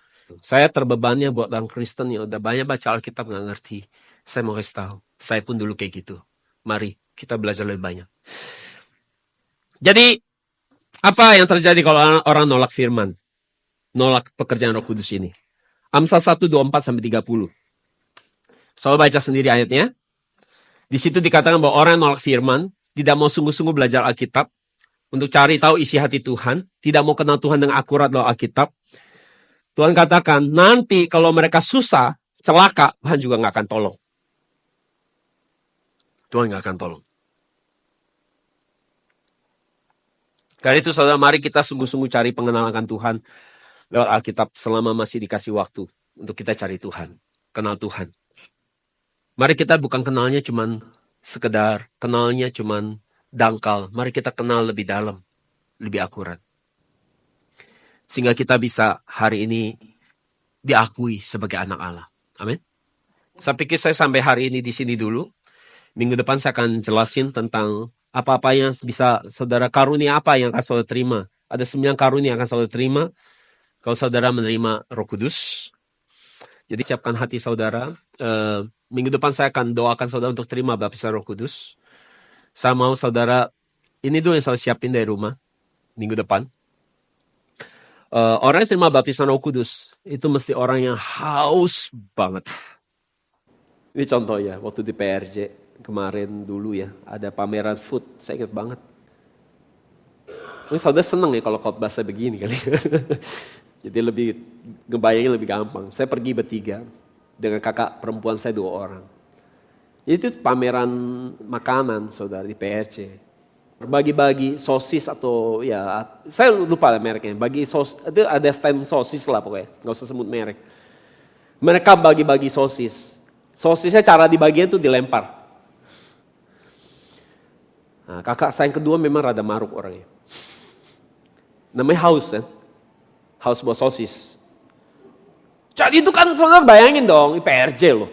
Saya terbebannya buat orang Kristen yang udah banyak baca Alkitab nggak ngerti. Saya mau kasih tahu. Saya pun dulu kayak gitu. Mari kita belajar lebih banyak. Jadi apa yang terjadi kalau orang nolak firman? Nolak pekerjaan Roh Kudus ini. Amsal 1:24-30. Saya baca sendiri ayatnya. Di situ dikatakan bahwa orang yang nolak firman, tidak mau sungguh-sungguh belajar Alkitab, untuk cari tahu isi hati Tuhan, tidak mau kenal Tuhan dengan akurat lewat Alkitab. Tuhan katakan, nanti kalau mereka susah, celaka, Tuhan juga nggak akan tolong. Tuhan nggak akan tolong. Karena itu saudara, mari kita sungguh-sungguh cari pengenalan akan Tuhan lewat Alkitab selama masih dikasih waktu untuk kita cari Tuhan, kenal Tuhan. Mari kita bukan kenalnya cuman sekedar, kenalnya cuman dangkal. Mari kita kenal lebih dalam, lebih akurat. Sehingga kita bisa hari ini diakui sebagai anak Allah. Amin. Saya pikir saya sampai hari ini di sini dulu. Minggu depan saya akan jelasin tentang apa-apa yang bisa saudara karunia apa yang akan saudara terima. Ada 9 karunia yang akan saudara terima kalau saudara menerima Roh Kudus. Jadi siapkan hati saudara. Minggu depan saya akan doakan saudara untuk terima baptisan Roh Kudus. Saya mau saudara, ini dulu yang saya siapin dari rumah minggu depan. Orang yang terima baptisan Roh Kudus itu mesti orang yang haus banget. Ini contoh ya, waktu di PRJ kemarin dulu ya, ada pameran food, saya ingat banget. Ini saudara seneng ya kalau khotbah saya begini kali. Jadi lebih ngebayangin lebih gampang. Saya pergi bertiga dengan kakak perempuan saya 2 orang. Itu pameran makanan saudara di PRC. Bagi-bagi sosis atau ya, saya lupa lah mereknya. Bagi sosis, itu ada stand sosis lah pokoknya, nggak usah sebut merek. Mereka bagi-bagi sosis. Sosisnya cara dibaginya itu dilempar. Nah, kakak saya yang kedua memang rada maruk orangnya. Namanya Haus kan. Haus buat sosis. Jadi itu kan saudara bayangin dong, PRJ loh.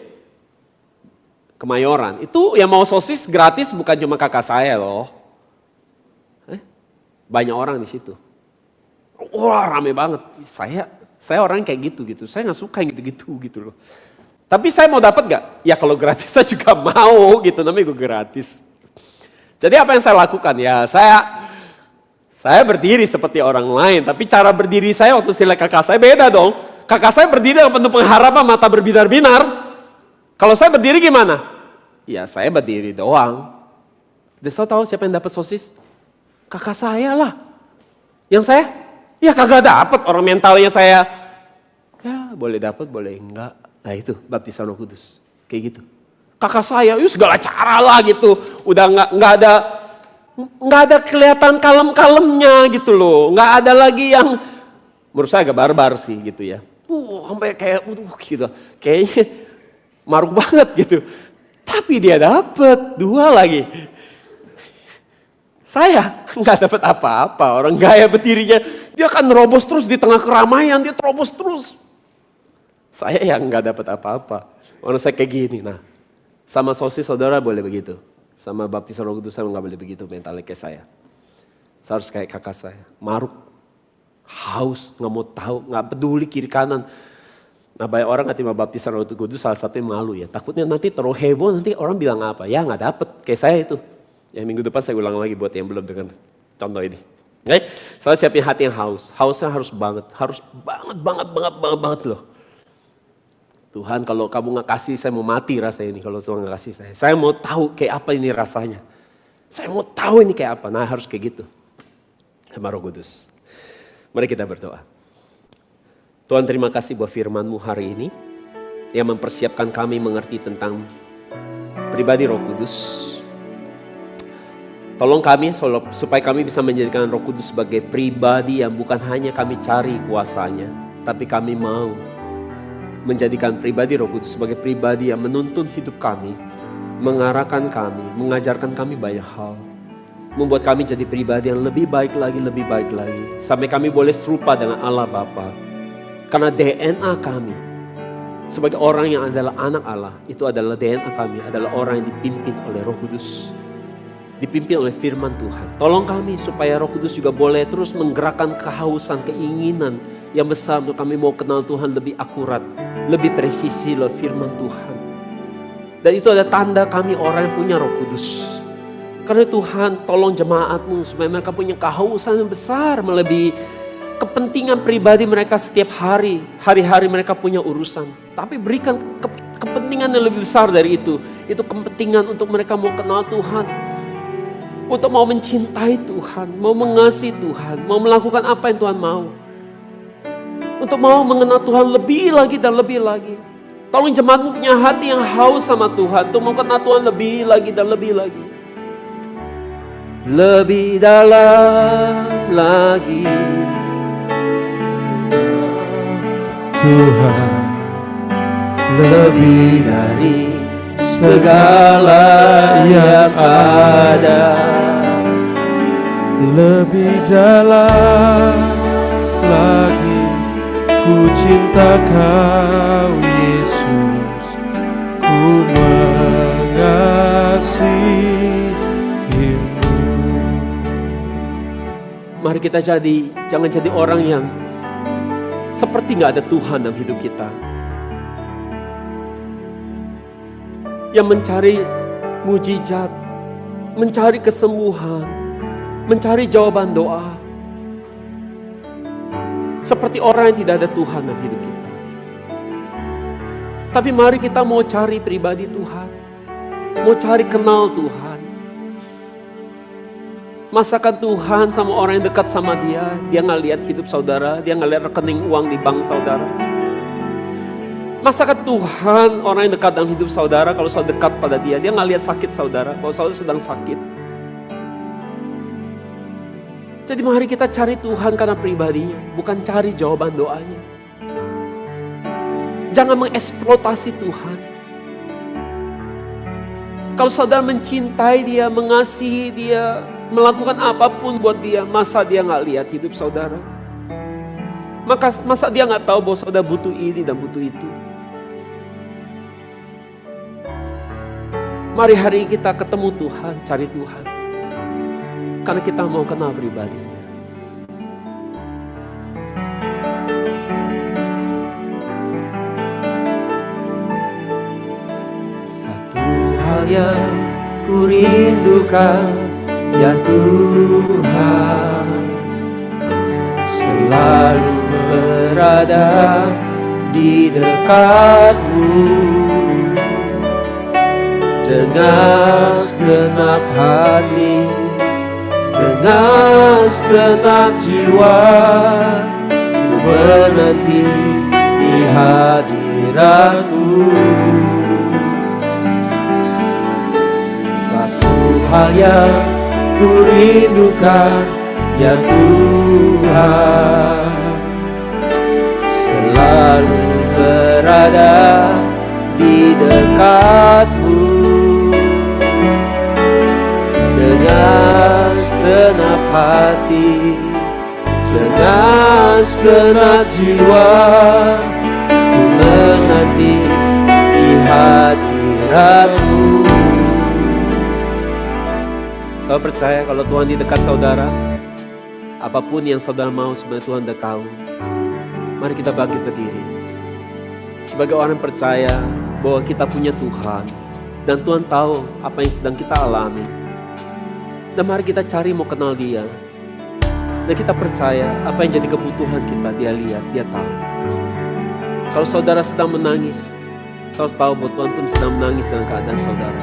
Kemayoran. Itu yang mau sosis gratis bukan cuma kakak saya loh. Banyak orang di situ. Wah rame banget. Saya orang kayak gitu. Saya nggak suka yang gitu loh. Tapi saya mau dapat gak? Ya kalau gratis saya juga mau gitu. Namanya gue gratis. Jadi apa yang saya lakukan? Ya saya berdiri seperti orang lain. Tapi cara berdiri saya waktu saya lihat kakak saya beda dong. Kakak saya berdiri dengan penuh pengharapan, mata berbinar-binar. Kalau saya berdiri gimana? Ya saya berdiri doang. Dan saya tahu siapa yang dapat sosis? Kakak saya lah. Yang saya? Ya kagak dapat. Orang mentalnya saya, ya boleh dapat, boleh enggak. Nah itu baptisan Roh Kudus. Kayak gitu. Kakak saya, segala cara lah gitu. Udah nggak ada kelihatan kalem-kalemnya gitu loh. Nggak ada lagi yang, menurut saya agak barbar sih gitu ya. Sampai kayak gitu. Kayaknya maruk banget gitu. Tapi dia dapat 2 lagi. Saya nggak dapat apa-apa. Orang gaya berdirinya, dia akan nerobos terus di tengah keramaian, dia terobos terus. Saya yang nggak dapat apa-apa. Orang saya kayak gini. Nah, sama sosis saudara boleh begitu. Sama baptisan Roh Kudus saya nggak boleh begitu mentalnya kayak saya. Saya harus kayak kakak saya, maruk, haus, nggak mau tahu, nggak peduli kiri kanan. Nah banyak orang nggak terima baptisan Roh Kudus salah satunya malu ya. Takutnya nanti terlalu heboh, nanti orang bilang apa? Ya nggak dapet, kayak saya itu. Ya minggu depan saya ulang lagi buat yang belum dengar contoh ini. Oke, saya siapin hati yang haus. Hausnya harus banget loh. Tuhan kalau kamu nggak kasih, saya mau mati rasanya ini kalau Tuhan nggak kasih saya. Saya mau tahu kayak apa ini rasanya. Saya mau tahu ini kayak apa. Nah harus kayak gitu. Sama Roh Kudus. Mari kita berdoa. Tuhan terima kasih buat firman-Mu hari ini. Yang mempersiapkan kami mengerti tentang pribadi Roh Kudus. Tolong kami supaya kami bisa menjadikan Roh Kudus sebagai pribadi yang bukan hanya kami cari kuasanya, tapi kami mau menjadikan pribadi Roh Kudus sebagai pribadi yang menuntun hidup kami, mengarahkan kami, mengajarkan kami banyak hal, membuat kami jadi pribadi yang lebih baik lagi, sampai kami boleh serupa dengan Allah Bapa. Karena DNA kami sebagai orang yang adalah anak Allah, itu adalah DNA kami, adalah orang yang dipimpin oleh Roh Kudus, dipimpin oleh firman Tuhan. Tolong kami supaya Roh Kudus juga boleh terus menggerakkan kehausan, keinginan yang besar untuk kami mau kenal Tuhan lebih akurat, lebih presisi loh firman Tuhan. Dan itu ada tanda kami orang yang punya Roh Kudus. Karena Tuhan tolong jemaat-Mu supaya mereka punya kehausan yang besar melebihi kepentingan pribadi mereka setiap hari. Hari-hari mereka punya urusan. Tapi berikan kepentingan yang lebih besar dari itu. Itu kepentingan untuk mereka mau kenal Tuhan. Untuk mau mencintai Tuhan, mau mengasihi Tuhan, mau melakukan apa yang Tuhan mau. Untuk mau mengenal Tuhan lebih lagi dan lebih lagi. Tolong jemaat-Mu punya hati yang haus sama Tuhan, untuk mau kenal Tuhan lebih lagi dan lebih lagi. Lebih dalam lagi Tuhan, lebih dari segala yang ada. Lebih dalam lagi ku cinta Kau Yesus, ku mengasihi-Mu. Mari kita jangan jadi orang yang seperti gak ada Tuhan dalam hidup kita, yang mencari mujizat, mencari kesembuhan, mencari jawaban doa. Seperti orang yang tidak ada Tuhan dalam hidup kita. Tapi mari kita mau cari pribadi Tuhan, mau cari kenal Tuhan. Masakan Tuhan sama orang yang dekat sama dia gak lihat hidup saudara, dia gak lihat rekening uang di bank saudara. Masakan Tuhan orang yang dekat dalam hidup saudara, kalau saudara dekat pada dia gak lihat sakit saudara, kalau saudara sedang sakit. Jadi mari kita cari Tuhan karena pribadinya, bukan cari jawaban doanya. Jangan mengeksploitasi Tuhan. Kalau saudara mencintai dia, mengasihi dia, melakukan apapun buat dia, masa dia gak lihat hidup saudara? Masa dia gak tahu bahwa saudara butuh ini dan butuh itu? Mari hari ini kita ketemu Tuhan, cari Tuhan. Karena kita mau kenal pribadinya. Satu hal yang ku rindukan, ya Tuhan, selalu berada di dekat-Mu. Dengan segenap hati, dengan segenap jiwa, ku menanti di hadirat-Mu. Satu hal yang ku rindukan, ya Tuhan, selalu berada di dekat-Mu. Dengan segenap hati, dengan segenap jiwa, ku menanti di hadirat-Mu. Saya percaya kalau Tuhan di dekat saudara, apapun yang saudara mau sebenarnya Tuhan udah tahu. Mari kita bangkit berdiri. Sebagai orang percaya bahwa kita punya Tuhan, dan Tuhan tahu apa yang sedang kita alami. Dan mari kita cari mau kenal Dia. Dan kita percaya apa yang jadi kebutuhan kita, Dia lihat, Dia tahu. Kalau saudara sedang menangis, saudara tahu bahwa Tuhan pun sedang menangis dengan keadaan saudara.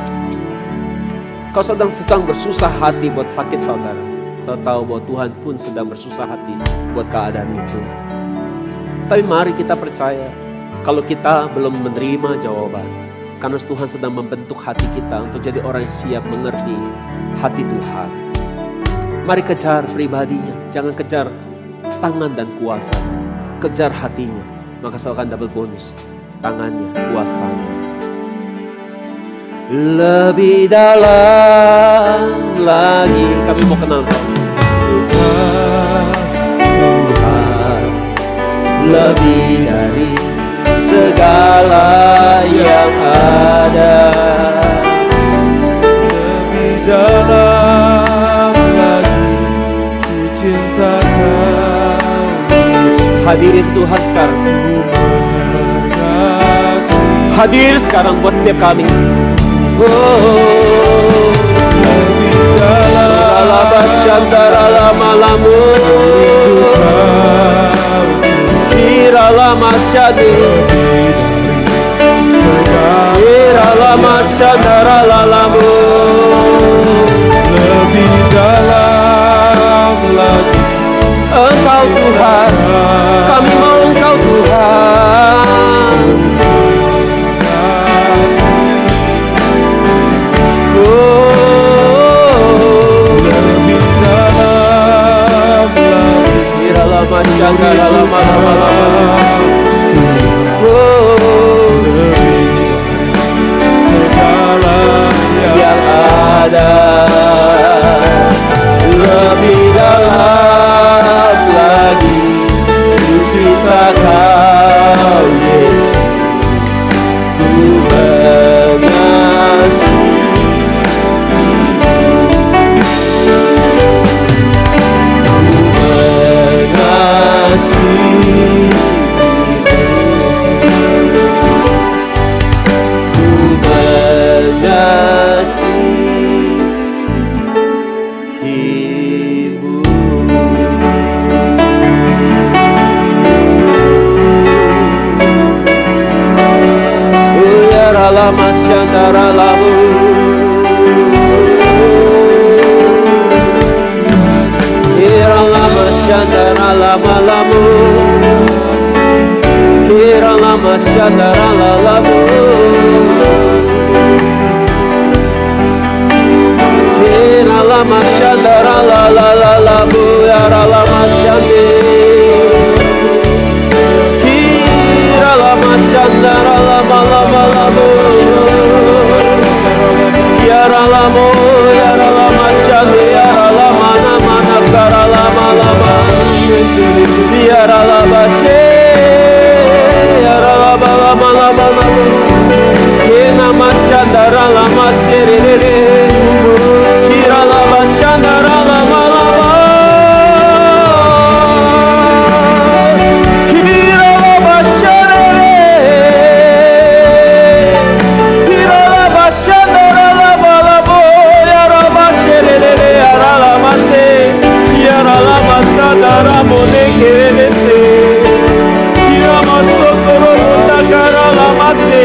Kalau saudara sedang bersusah hati buat sakit saudara, saudara tahu bahwa Tuhan pun sedang bersusah hati buat keadaan itu. Tapi mari kita percaya, kalau kita belum menerima jawaban, karena Tuhan sedang membentuk hati kita untuk jadi orang yang siap mengerti hati Tuhan. Mari kejar pribadinya, jangan kejar tangan dan kuasa. Kejar hatinya, maka kau akan dapat bonus. Tangannya, kuasanya. Lebih dalam lagi kami mau kenal Kau Tuhan, lebih dari segala yang ada. Lebih dalam lagi ku cinta Kau Yesus. Hadirin Tuhan sekarang. Hadir sekarang buat setiap kami. Lebih dalam Alabashantara lama-lamu Kira lama syadu Kira lama syandara lalamu. lebih dalam lagi Engkau Tuhan, kami mau Engkau Tuhan. lebih dalam lagi Kira lama syandara lama-lama. segala Yang ada lebih dalam lagi ku cinta Kau Yesus, ku lama syandara lamu Kira lama syandara lama-lamu Kira lama syandara lalamu Kira lama syandara lalalamu Ya lama syandi Kira lama syandara lama-lama-lamu Yara lamo, yara lama syandi, yara lama nama nakara lama-lama Yara lama she, yara lama lama-lama Kena masyandara lama serere Kira lama syandara lama-lama Kira lama serere Kira lama syandara lama-lama Yara lama serere Yara lama se Yara lama sadara mone kerele se Kira masokoro mutakara lama se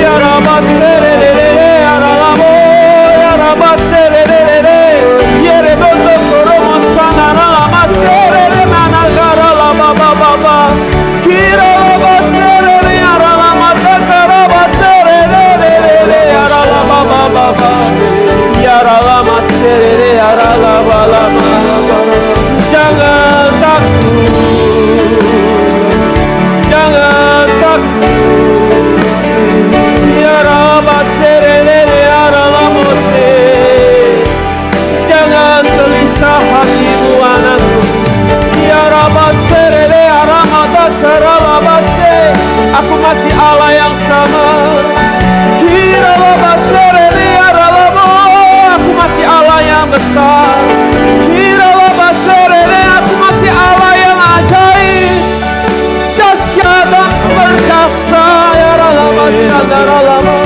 Yara lama serere Yara lama Yara lama serere Yere bondo koro musanara lama serere Managara lama baba Kira lama serere Yara lama takara lama serere Yara lama baba Yara lama serere Yara lama Jangan takut Jangan takut Yara lama serere Yara lama se Jangan gelisah hatimu anakku Yara lama serere Yara lama takara lama se Aku masih Allah yang sama Kira lama serere Yara lama Aku masih Allah yang besar Kira lama serere Aku masih Allah yang ajaib Dahsyat dan perkasa Yara lama syandara lama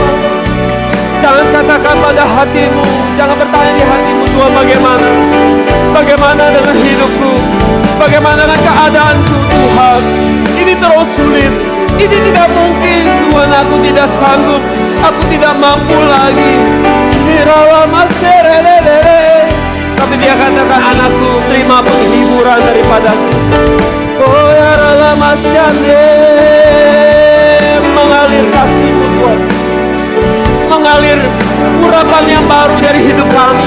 Jangan katakan pada hatimu Jangan bertanya di hatimu Tuhan bagaimana Bagaimana dengan hidupku Bagaimana dengan keadaanku Tuhan Ini terus sulit Ini tidak mungkin Tuhan aku tidak sanggup Aku tidak mampu lagi Kira lama serere Tapi dia katakan anakku terima penghiburan daripadaku Oh ya lama syande Mengalir kasihmu Tuhan Mengalir urapan yang baru dari hidup kami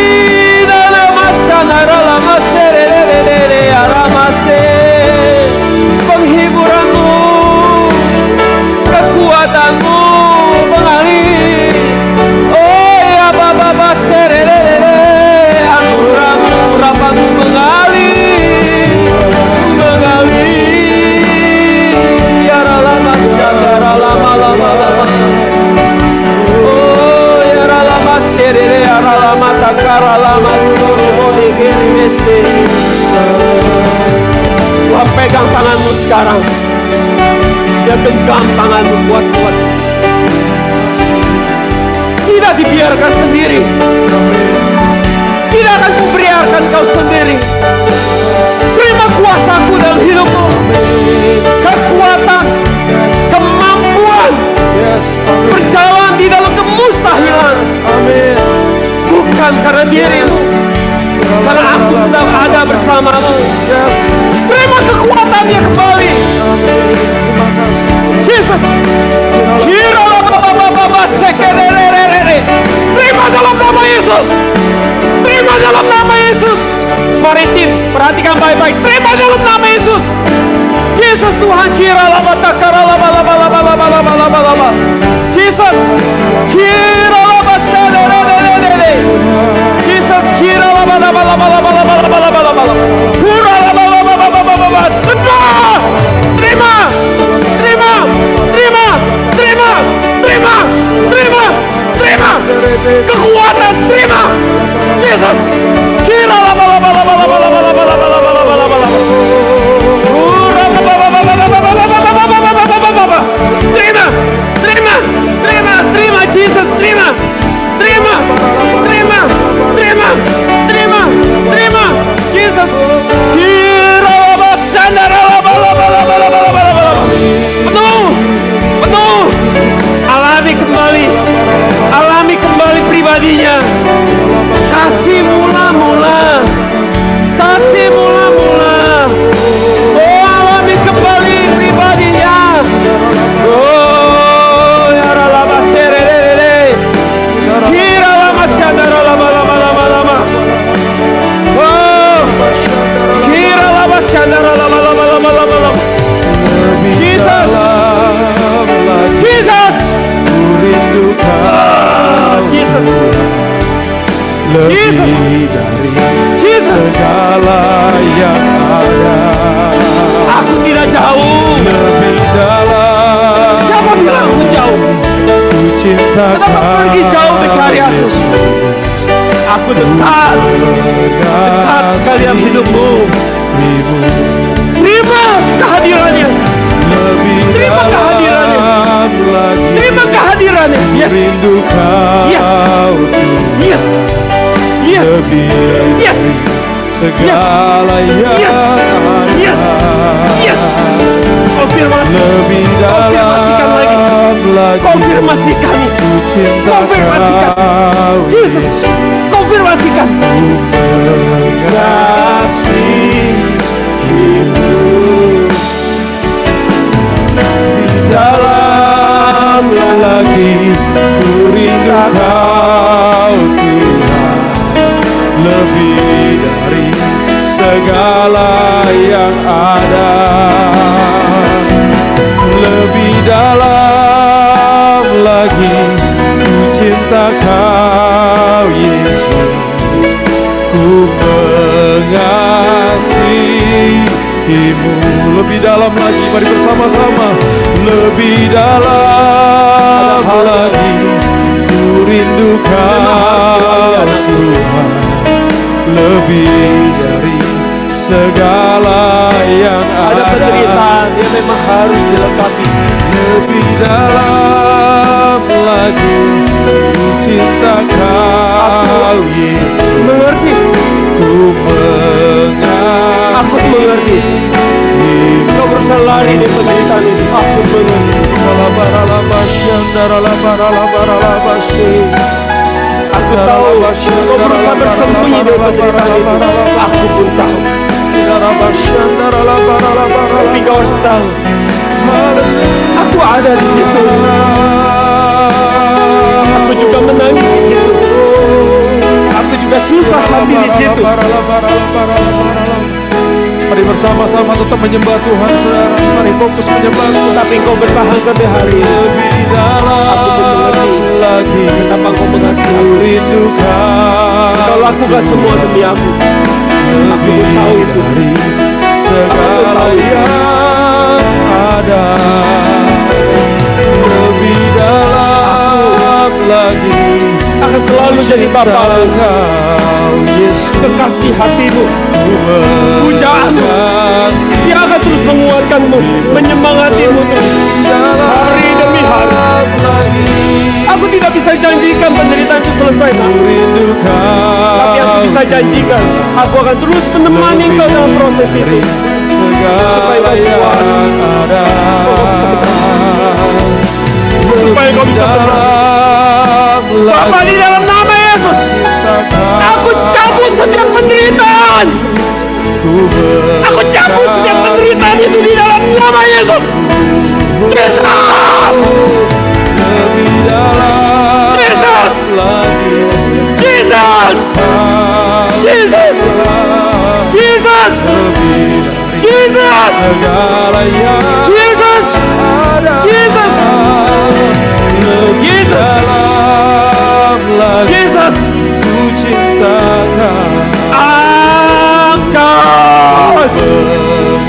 Penghiburanmu, kekuatanmu mengalir. Oh ya Baba sererere, anugerahmu, urapanmu mengalir, mengalir. Ya ralama syadara lama lama lama. Oh ya ralama serere, ya ralama takara lama suruh dikirimese. Tuhan pegang tanganmu sekarang. Dia genggam tanganmu kuat-kuat. Tidak dibiarkan sendiri. Tidak akan kubiarkan kau sendiri. Terima kuasaku dalam hidupmu. Kekuatan, kemampuan berjalan di dalam kemustahilan. Bukan karena dirimu, karena aku sedang ada bersamamu. Terima kekuatannya kembali. Jesus. Terima dalam nama Yesus. Terima dalam nama Yesus. Maritim, perhatikan baik-baik. Terima dalam nama Yesus. Jesus Tuhan, kira lama takara lama lama lama lama lama lama lama. Jesus, kira lama sadere. Jesus, kira lama lama lama lama lama lama lama lama. Pura lama lama lama lama lama. Terima, terima, terima, terima, terima, terima, terima, kekuatan, terima. Jesus, kira lama lama lama lama lama lama lama lama lama lama lama. Terima, terima, terima, terima, Jesus, terima, terima, terima, terima, terima, terima, Jesus. Kira lama sandara lama lama lama lama lama lama. Penuh, penuh. Alami kembali, alami kembali pribadinya. Kasih mula-mula, kasih mula-mula. Oh, alami kembali pribadinya. Oh, ya lama serere, kira lama sadara lama lama lama lama. Oh, kira lama sadara lama lama lama lama lama. Jesus, Jesus, Jesus, Jesus, Jesus. Segala yang ada, Aku tidak jauh. lebih dalam. Siapa bilang aku jauh? Ku cinta Kenapa pergi jauh mencari aku? Aku dekat, dekat sekali dalam hidupmu. Terima kehadirannya. Terima kehadirannya. Terima kehadirannya. Yes, Rindu kau yes, yes, yes, yes, segala yang yes, yes, yes. Konfirmasi, lebih konfirmasikan lagi, dalam lagi. konfirmasikan, Ku cinta konfirmasikan, kau, Jesus, konfirmasikan. mengasihimu. Dalam lagi ku rindu kau Tuhan, lebih dari segala yang ada, lebih dalam lagi ku cinta kau Yesus, ku mengasihimu. Lebih dalam lagi, mari bersama-sama. Lebih dalam lagi ku rindu kau Tuhan, lebih dari segala yang Ada penderitaan yang memang harus dilengkapi. Lebih dalam lagi ku cinta kau Yesus, Mengerti? ku Aku mengerti. Kau berusaha lari dari penderitaan itu. Aku mengerti. Aku Aku tahu Kau berusaha bersembunyi dari penderitaan itu. Aku pun tahu. Tapi Kau harus tahu, aku ada di situ. Aku juga menangis di situ. Aku juga susah hati di situ. Mari bersama-sama tetap menyembah Tuhan, saudara. Mari fokus menyembah Tuhan. Tapi Engkau bertahan sampai hari ini. Lebih dalam Aku pun mengerti lagi, betapa Engkau mengasihi aku. rindukan Kau lakukan semua demi aku. Aku pun tahu itu. dari segala yang ada. Lebih dalam lagi Akan selalu jadi Bapamu, Kau Yesus, kekasih hatimu, pujaanmu. Dia akan terus menguatkanmu, menyemangatimu terus hari demi hari. Aku tidak bisa janjikan penderitaan itu selesai, Nak. Tapi aku bisa janjikan, aku akan terus menemani kau dalam proses itu, supaya kau kuat, supaya kau bisa tenang. Bapa, di dalam nama Yesus, aku cabut setiap penderitaan. Aku cabut setiap penderitaan itu di dalam nama Yesus. Jesus! Jesus! Jesus! Jesus! Jesus! Jesus! Jesus! Jesus! Jesus! Jesus! Ku cintakan Angkat!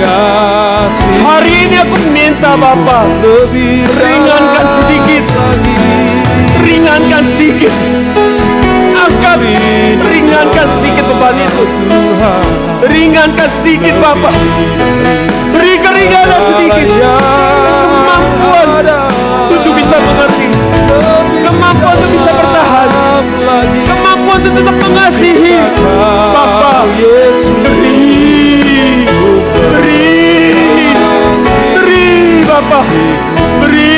mengasihi. Hari ini aku minta Bapa, Lebih ringankan sedikit, ringankan sedikit, angkat, ringankan sedikit beban itu, Tuhan, ringankan sedikit Bapa, beri keringanan sedikit, kemampuan untuk bisa mengerti, kemampuan untuk bisa bertahan, kemampuan untuk tetap mengasihi. Bapa, beri Bapa, beri.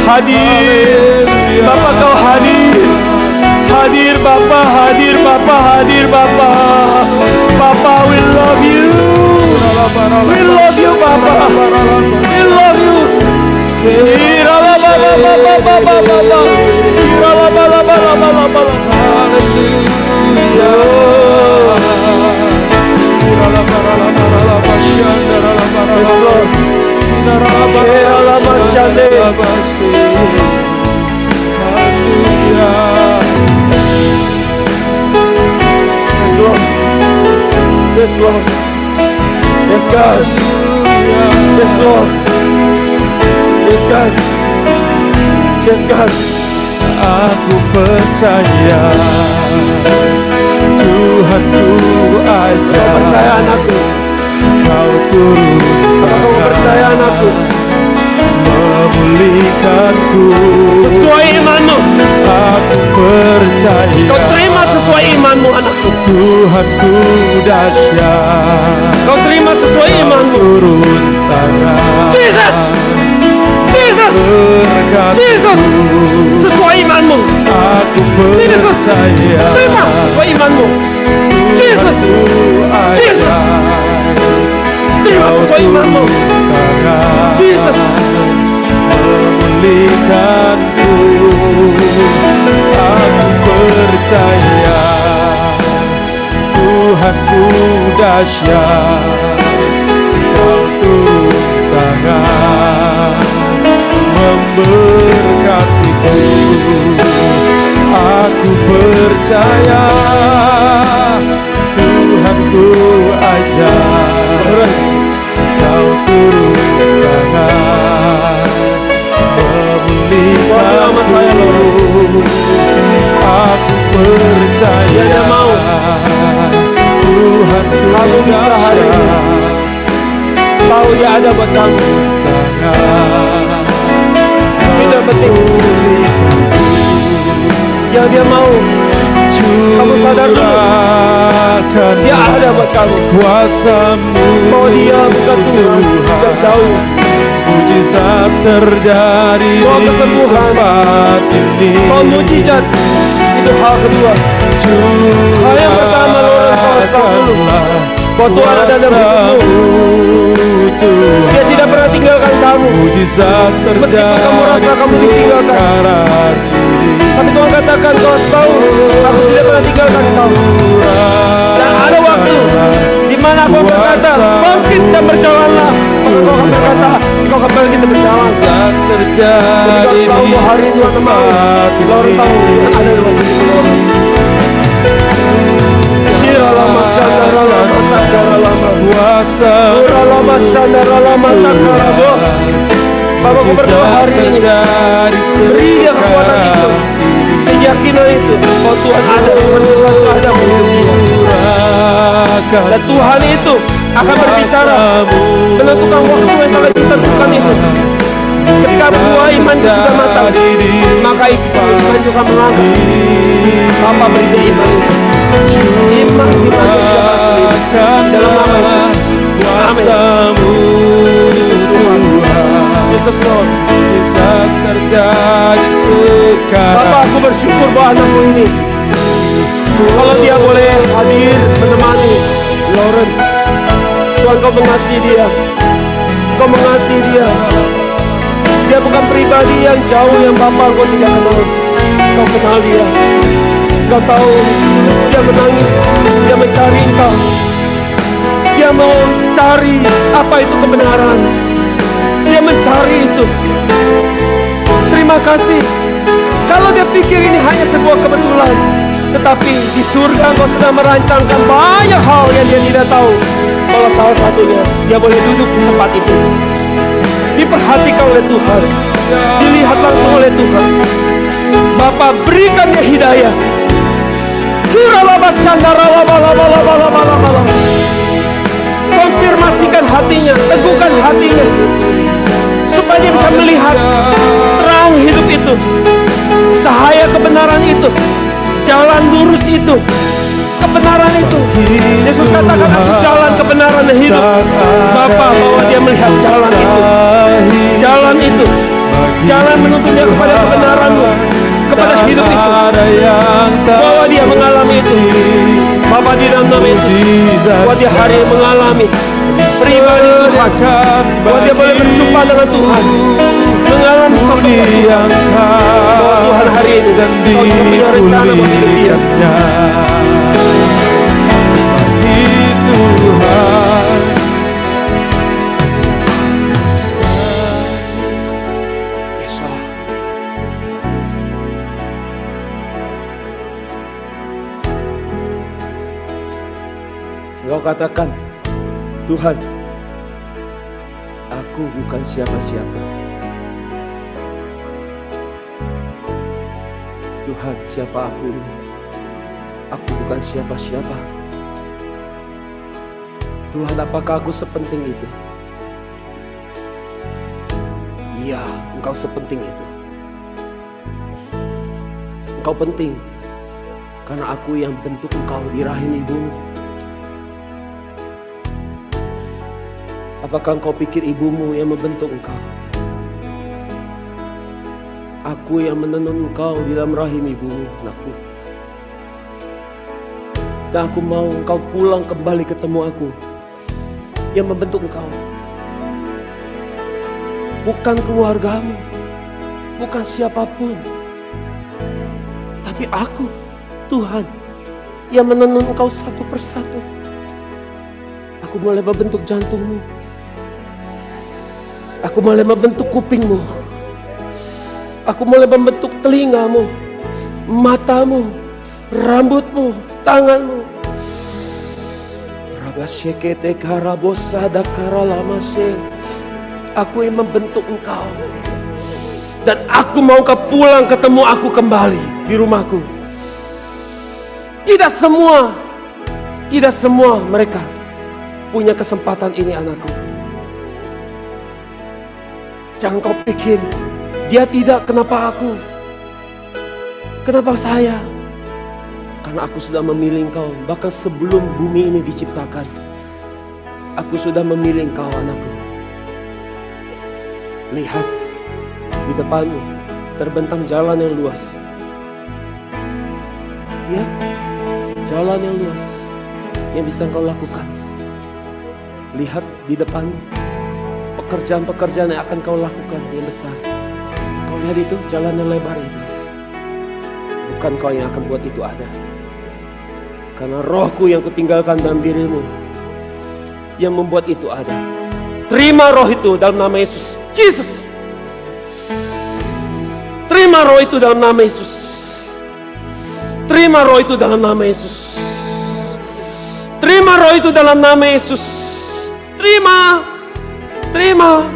Hadir Bapa, kau hadir. Hadir Bapa, hadir Bapa, hadir Bapa. Bapa, we love you. We love you Bapa. We love you. Yes Lord. Yes Lord. Yes God. Yes Lord. Yes God. Yes God. Aku percaya Tuhanku aja. Kau percaya anakku? Kau turun Apakah kau percaya anakku? memulihkanku. Sesuai imanmu. Aku percaya Kau terima sesuai imanmu anakku. Tuhanku dahsyat. Kau terima sesuai imanmu. Turun tangan Jesus. Jesus. berkatku. Jesus. Sesuai imanmu. Aku Jesus. percaya Terima sesuai imanmu. Jesus. Jesus. Terima sesuai imanmu. Jesus. Memulihkanku. Aku percaya Tuhanku dahsyat. Kau turun tangan memberkatiku. Aku percaya Tuhanku ajar. Kau turun tangan memulihkanku. Aku percaya Dia mau. Tuhanku Kamu bisa hari ini. dahsyat. Tahu dia ada buat kamu. Tidak penting. Yang dia mau. Kamu sadar dulu. Nyatakan Dia ada buat kamu. kuasa-Mu Bahwa Dia bukan Tuhan yang jauh. Mujizat terjadi Soal di kesembuhan, tempat ini. soal mujizat, itu hal kedua. Hal yang pertama, lo harus tahu dulu bahwa Tuhan ada dalam hidupmu. Dia tidak pernah tinggalkan kamu. Mujizat Meskipun kamu rasa terjadi kamu ditinggalkan, sekarang ini. tapi Tuhan katakan, kau harus tahu, aku tidak pernah tinggalkan kamu. Dan ada waktu di mana aku berkata, bangkit dan berjalanlah. Maka kau akan berkata, kau akan bangkit dan berjalan. Mujizat terjadi Kau tahu di bahwa hari ini Tuhan mau. tempat Kau harus tahu yang ada dalam hidup orang. Lama syandara lama takara lama kuasa Ura lama syandara lama takara bo. Bapak aku berdoa hari ini, beri dia kekuatan itu, keyakinan itu, bahwa Tuhan ada, Tuhan selalu ada menurut dia. Dan Tuhan itu akan berbicara, menentukan waktu yang telah ditentukan itu. Ketika buah iman sudah matang, maka iman juga melangkah. Bapak beri dia iman itu. Iman dimanfaatkan dalam nama Yesus. Amin. Yesus Tuhan, Yesus Lord. bisa terjadi sekarang. Bapak, aku bersyukur bahwa anakmu ini, kalau dia boleh hadir menemani Lauren, Tuhan kau mengasihi dia, kau mengasihi dia. Dia bukan pribadi yang jauh yang Bapak kau tidak kenal. Kau kenal dia. Kau tahu dia menangis, dia mencari Engkau. Dia mau cari apa itu kebenaran. Dia mencari itu. Terima kasih. Kalau dia pikir ini hanya sebuah kebetulan, tetapi di surga Kau sedang merancangkan banyak hal yang dia tidak tahu. Kalau salah satunya, dia boleh duduk di tempat itu. Diperhatikan oleh Tuhan, dilihat langsung oleh Tuhan. Bapak berikan dia hidayah. Konfirmasikan hatinya, teguhkan hatinya, supaya dia bisa melihat terang hidup itu, cahaya kebenaran itu, jalan lurus itu, kebenaran itu. Yesus katakan, aku jalan kebenaran dan hidup. Bapak bawa dia melihat jalan itu, jalan menuntun dia kepada kebenaran-Mu, kepada hidup itu. Bawa dia mengalami itu. Bapak di dalam nama Yesus, bawa dia hari ini mengalami pribadi Tuhan, bawa dia boleh berjumpa dengan Tuhan, mengalami sosok Tuhan. Bawa Tuhan hari ini dan Kau juga punya rencana buat hidup dia. Kau katakan, Tuhan, aku bukan siapa-siapa. Tuhan, siapa aku ini? Aku bukan siapa-siapa. Tuhan, apakah aku sepenting itu? Iya, Engkau sepenting itu. Engkau penting, karena aku yang bentuk Engkau di rahim ibumu. Apakah engkau pikir ibumu yang membentuk engkau? Aku yang menenun engkau di dalam rahim ibumu, anakku. Dan aku mau engkau pulang kembali ketemu aku yang membentuk engkau. Bukan keluargamu, bukan siapapun, tapi aku, Tuhan, yang menenun engkau satu persatu. Aku mulai membentuk jantungmu. Aku mulai membentuk kupingmu. Aku mulai membentuk telingamu, matamu, rambutmu, tanganmu. Rabasyekete karabosada karalamase. Aku yang membentuk engkau. Dan aku mau kau pulang ketemu aku kembali di rumahku. Tidak semua mereka punya kesempatan ini, anakku. Jangan kau pikir, dia tidak, kenapa aku? Kenapa saya? Karena aku sudah memilih Engkau, bahkan sebelum bumi ini diciptakan. Aku sudah memilih Engkau, anakku. Lihat, di depanmu terbentang jalan yang luas. Ya, jalan yang luas yang bisa Engkau lakukan. Lihat di depan pekerjaan-pekerjaan yang akan Kau lakukan yang besar. Kau lihat itu, jalan yang lebar itu. Bukan Kau yang akan buat itu ada. Karena rohku yang kutinggalkan dalam dirimu yang membuat itu ada. Terima roh itu dalam nama Yesus. Jesus. Terima roh itu dalam nama Yesus. Terima roh itu dalam nama Yesus. Terima roh itu dalam nama Yesus. Terima. Terima.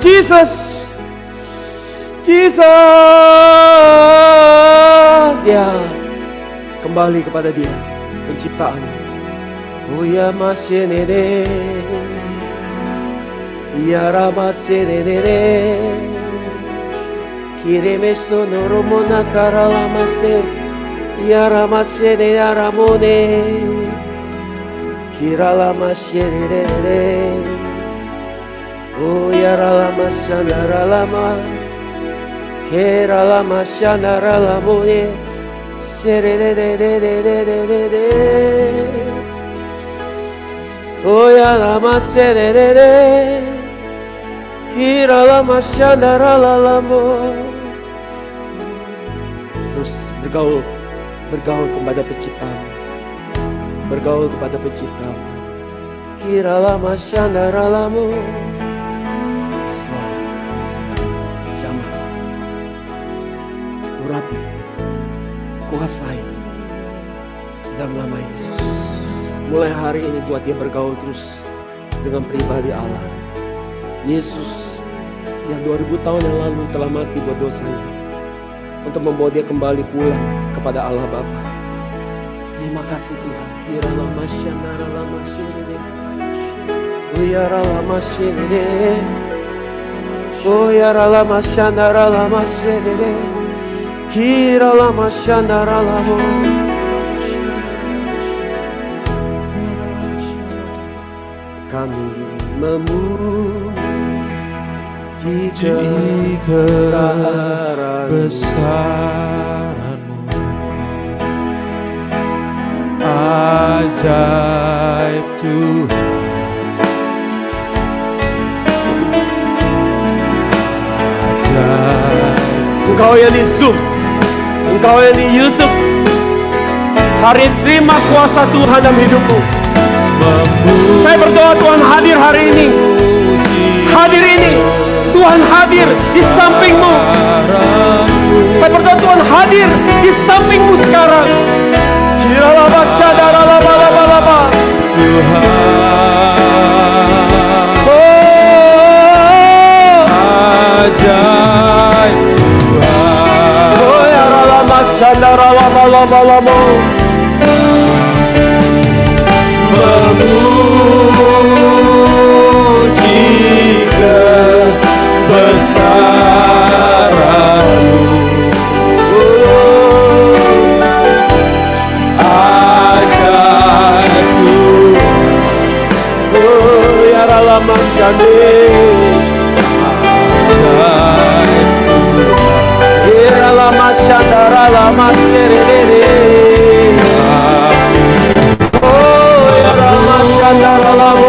Jesus. Jesus. Ya. Kembali kepada Dia, penciptaan. Oh ya masenere. Ya ramasenere. Kireme sonoro nakara lamase. Ya ramasene ya ramone. Kira lamasenere. Oh ya ramasanara lama. Kera lama shanara lamone, serere. Oh ya lama serere, kira lama shanara lamo. Terus bergaul kepada penciptamu, bergaul kepada penciptamu. Kira lama shanara lamo. Rapi, kuasai dalam nama Yesus. Mulai hari ini buat dia bergaul terus dengan pribadi Allah. Yesus yang 2000 tahun yang lalu telah mati buat dosanya, untuk membawa dia kembali pulang kepada Allah Bapa. Terima kasih Tuhan. Kira lama syanara lama sini, kuyara lama sini, kuyara lama syanara lama sini. Kira lama shandara lamo. Kami memuji kebesaran-Mu, ajaib Tuhan. Ajaib. Engkau yang di Zoom, Engkau yang di YouTube, hari terima kuasa Tuhan dalam hidupmu. Saya berdoa Tuhan hadir hari ini. Hadir ini, Tuhan hadir di sampingmu. Saya berdoa Tuhan hadir di sampingmu sekarang. Kiralaba syadara laba laba laba. Tuhan, ajaib Tuhan. Oh ya lama syadara laba laba laba. Memuji kebesaran-Mu, ajaib Tuhan. Oh ya lama syadara. Ya lama syadara lama serere. Oh ya lama syadara lama.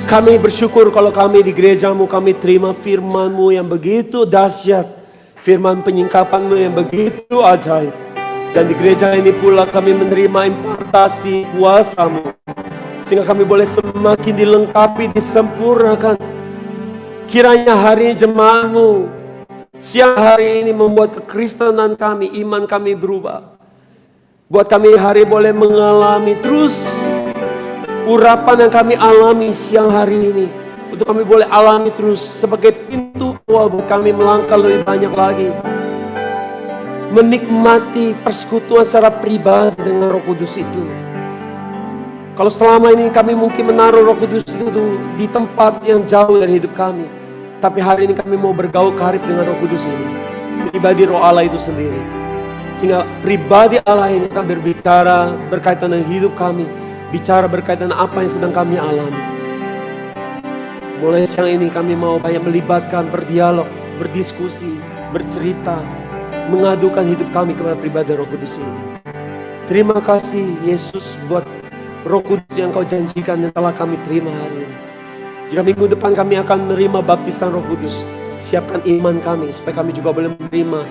Kami bersyukur kalau kami di gerejamu, kami terima firman-Mu yang begitu dahsyat. Firman penyingkapan-Mu yang begitu ajaib. Dan di gereja ini pula kami menerima impartasi kuasa-Mu. Sehingga kami boleh semakin dilengkapi, disempurnakan. Kiranya hari jemaat-Mu siang hari ini membuat kekristenan kami, iman kami berubah. Buat kami hari boleh mengalami terus urapan yang kami alami siang hari ini. Untuk kami boleh alami terus sebagai pintu awal buat kami melangkah lebih banyak lagi. Menikmati persekutuan secara pribadi dengan Roh Kudus itu. Kalau selama ini kami mungkin menaruh Roh Kudus itu di tempat yang jauh dari hidup kami. Tapi hari ini kami mau bergaul karib dengan Roh Kudus ini. Pribadi Roh Allah itu sendiri. Sehingga pribadi Allah ini akan berbicara berkaitan dengan hidup kami. Bicara berkaitan dengan apa yang sedang kami alami. Mulai siang ini kami mau banyak melibatkan, berdialog, berdiskusi, bercerita, mengadukan hidup kami kepada pribadi Roh Kudus ini. Terima kasih Yesus buat Roh Kudus yang Kau janjikan yang telah kami terima hari ini. Jika minggu depan kami akan menerima baptisan Roh Kudus, siapkan iman kami supaya kami juga boleh menerima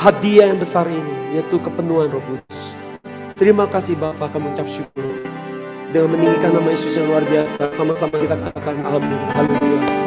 hadiah yang besar ini, yaitu kepenuhan Roh Kudus. Terima kasih Bapa, kami mengucap syukur. Dengan meninggikan nama Yesus yang luar biasa, sama-sama kita katakan amin. Haleluya.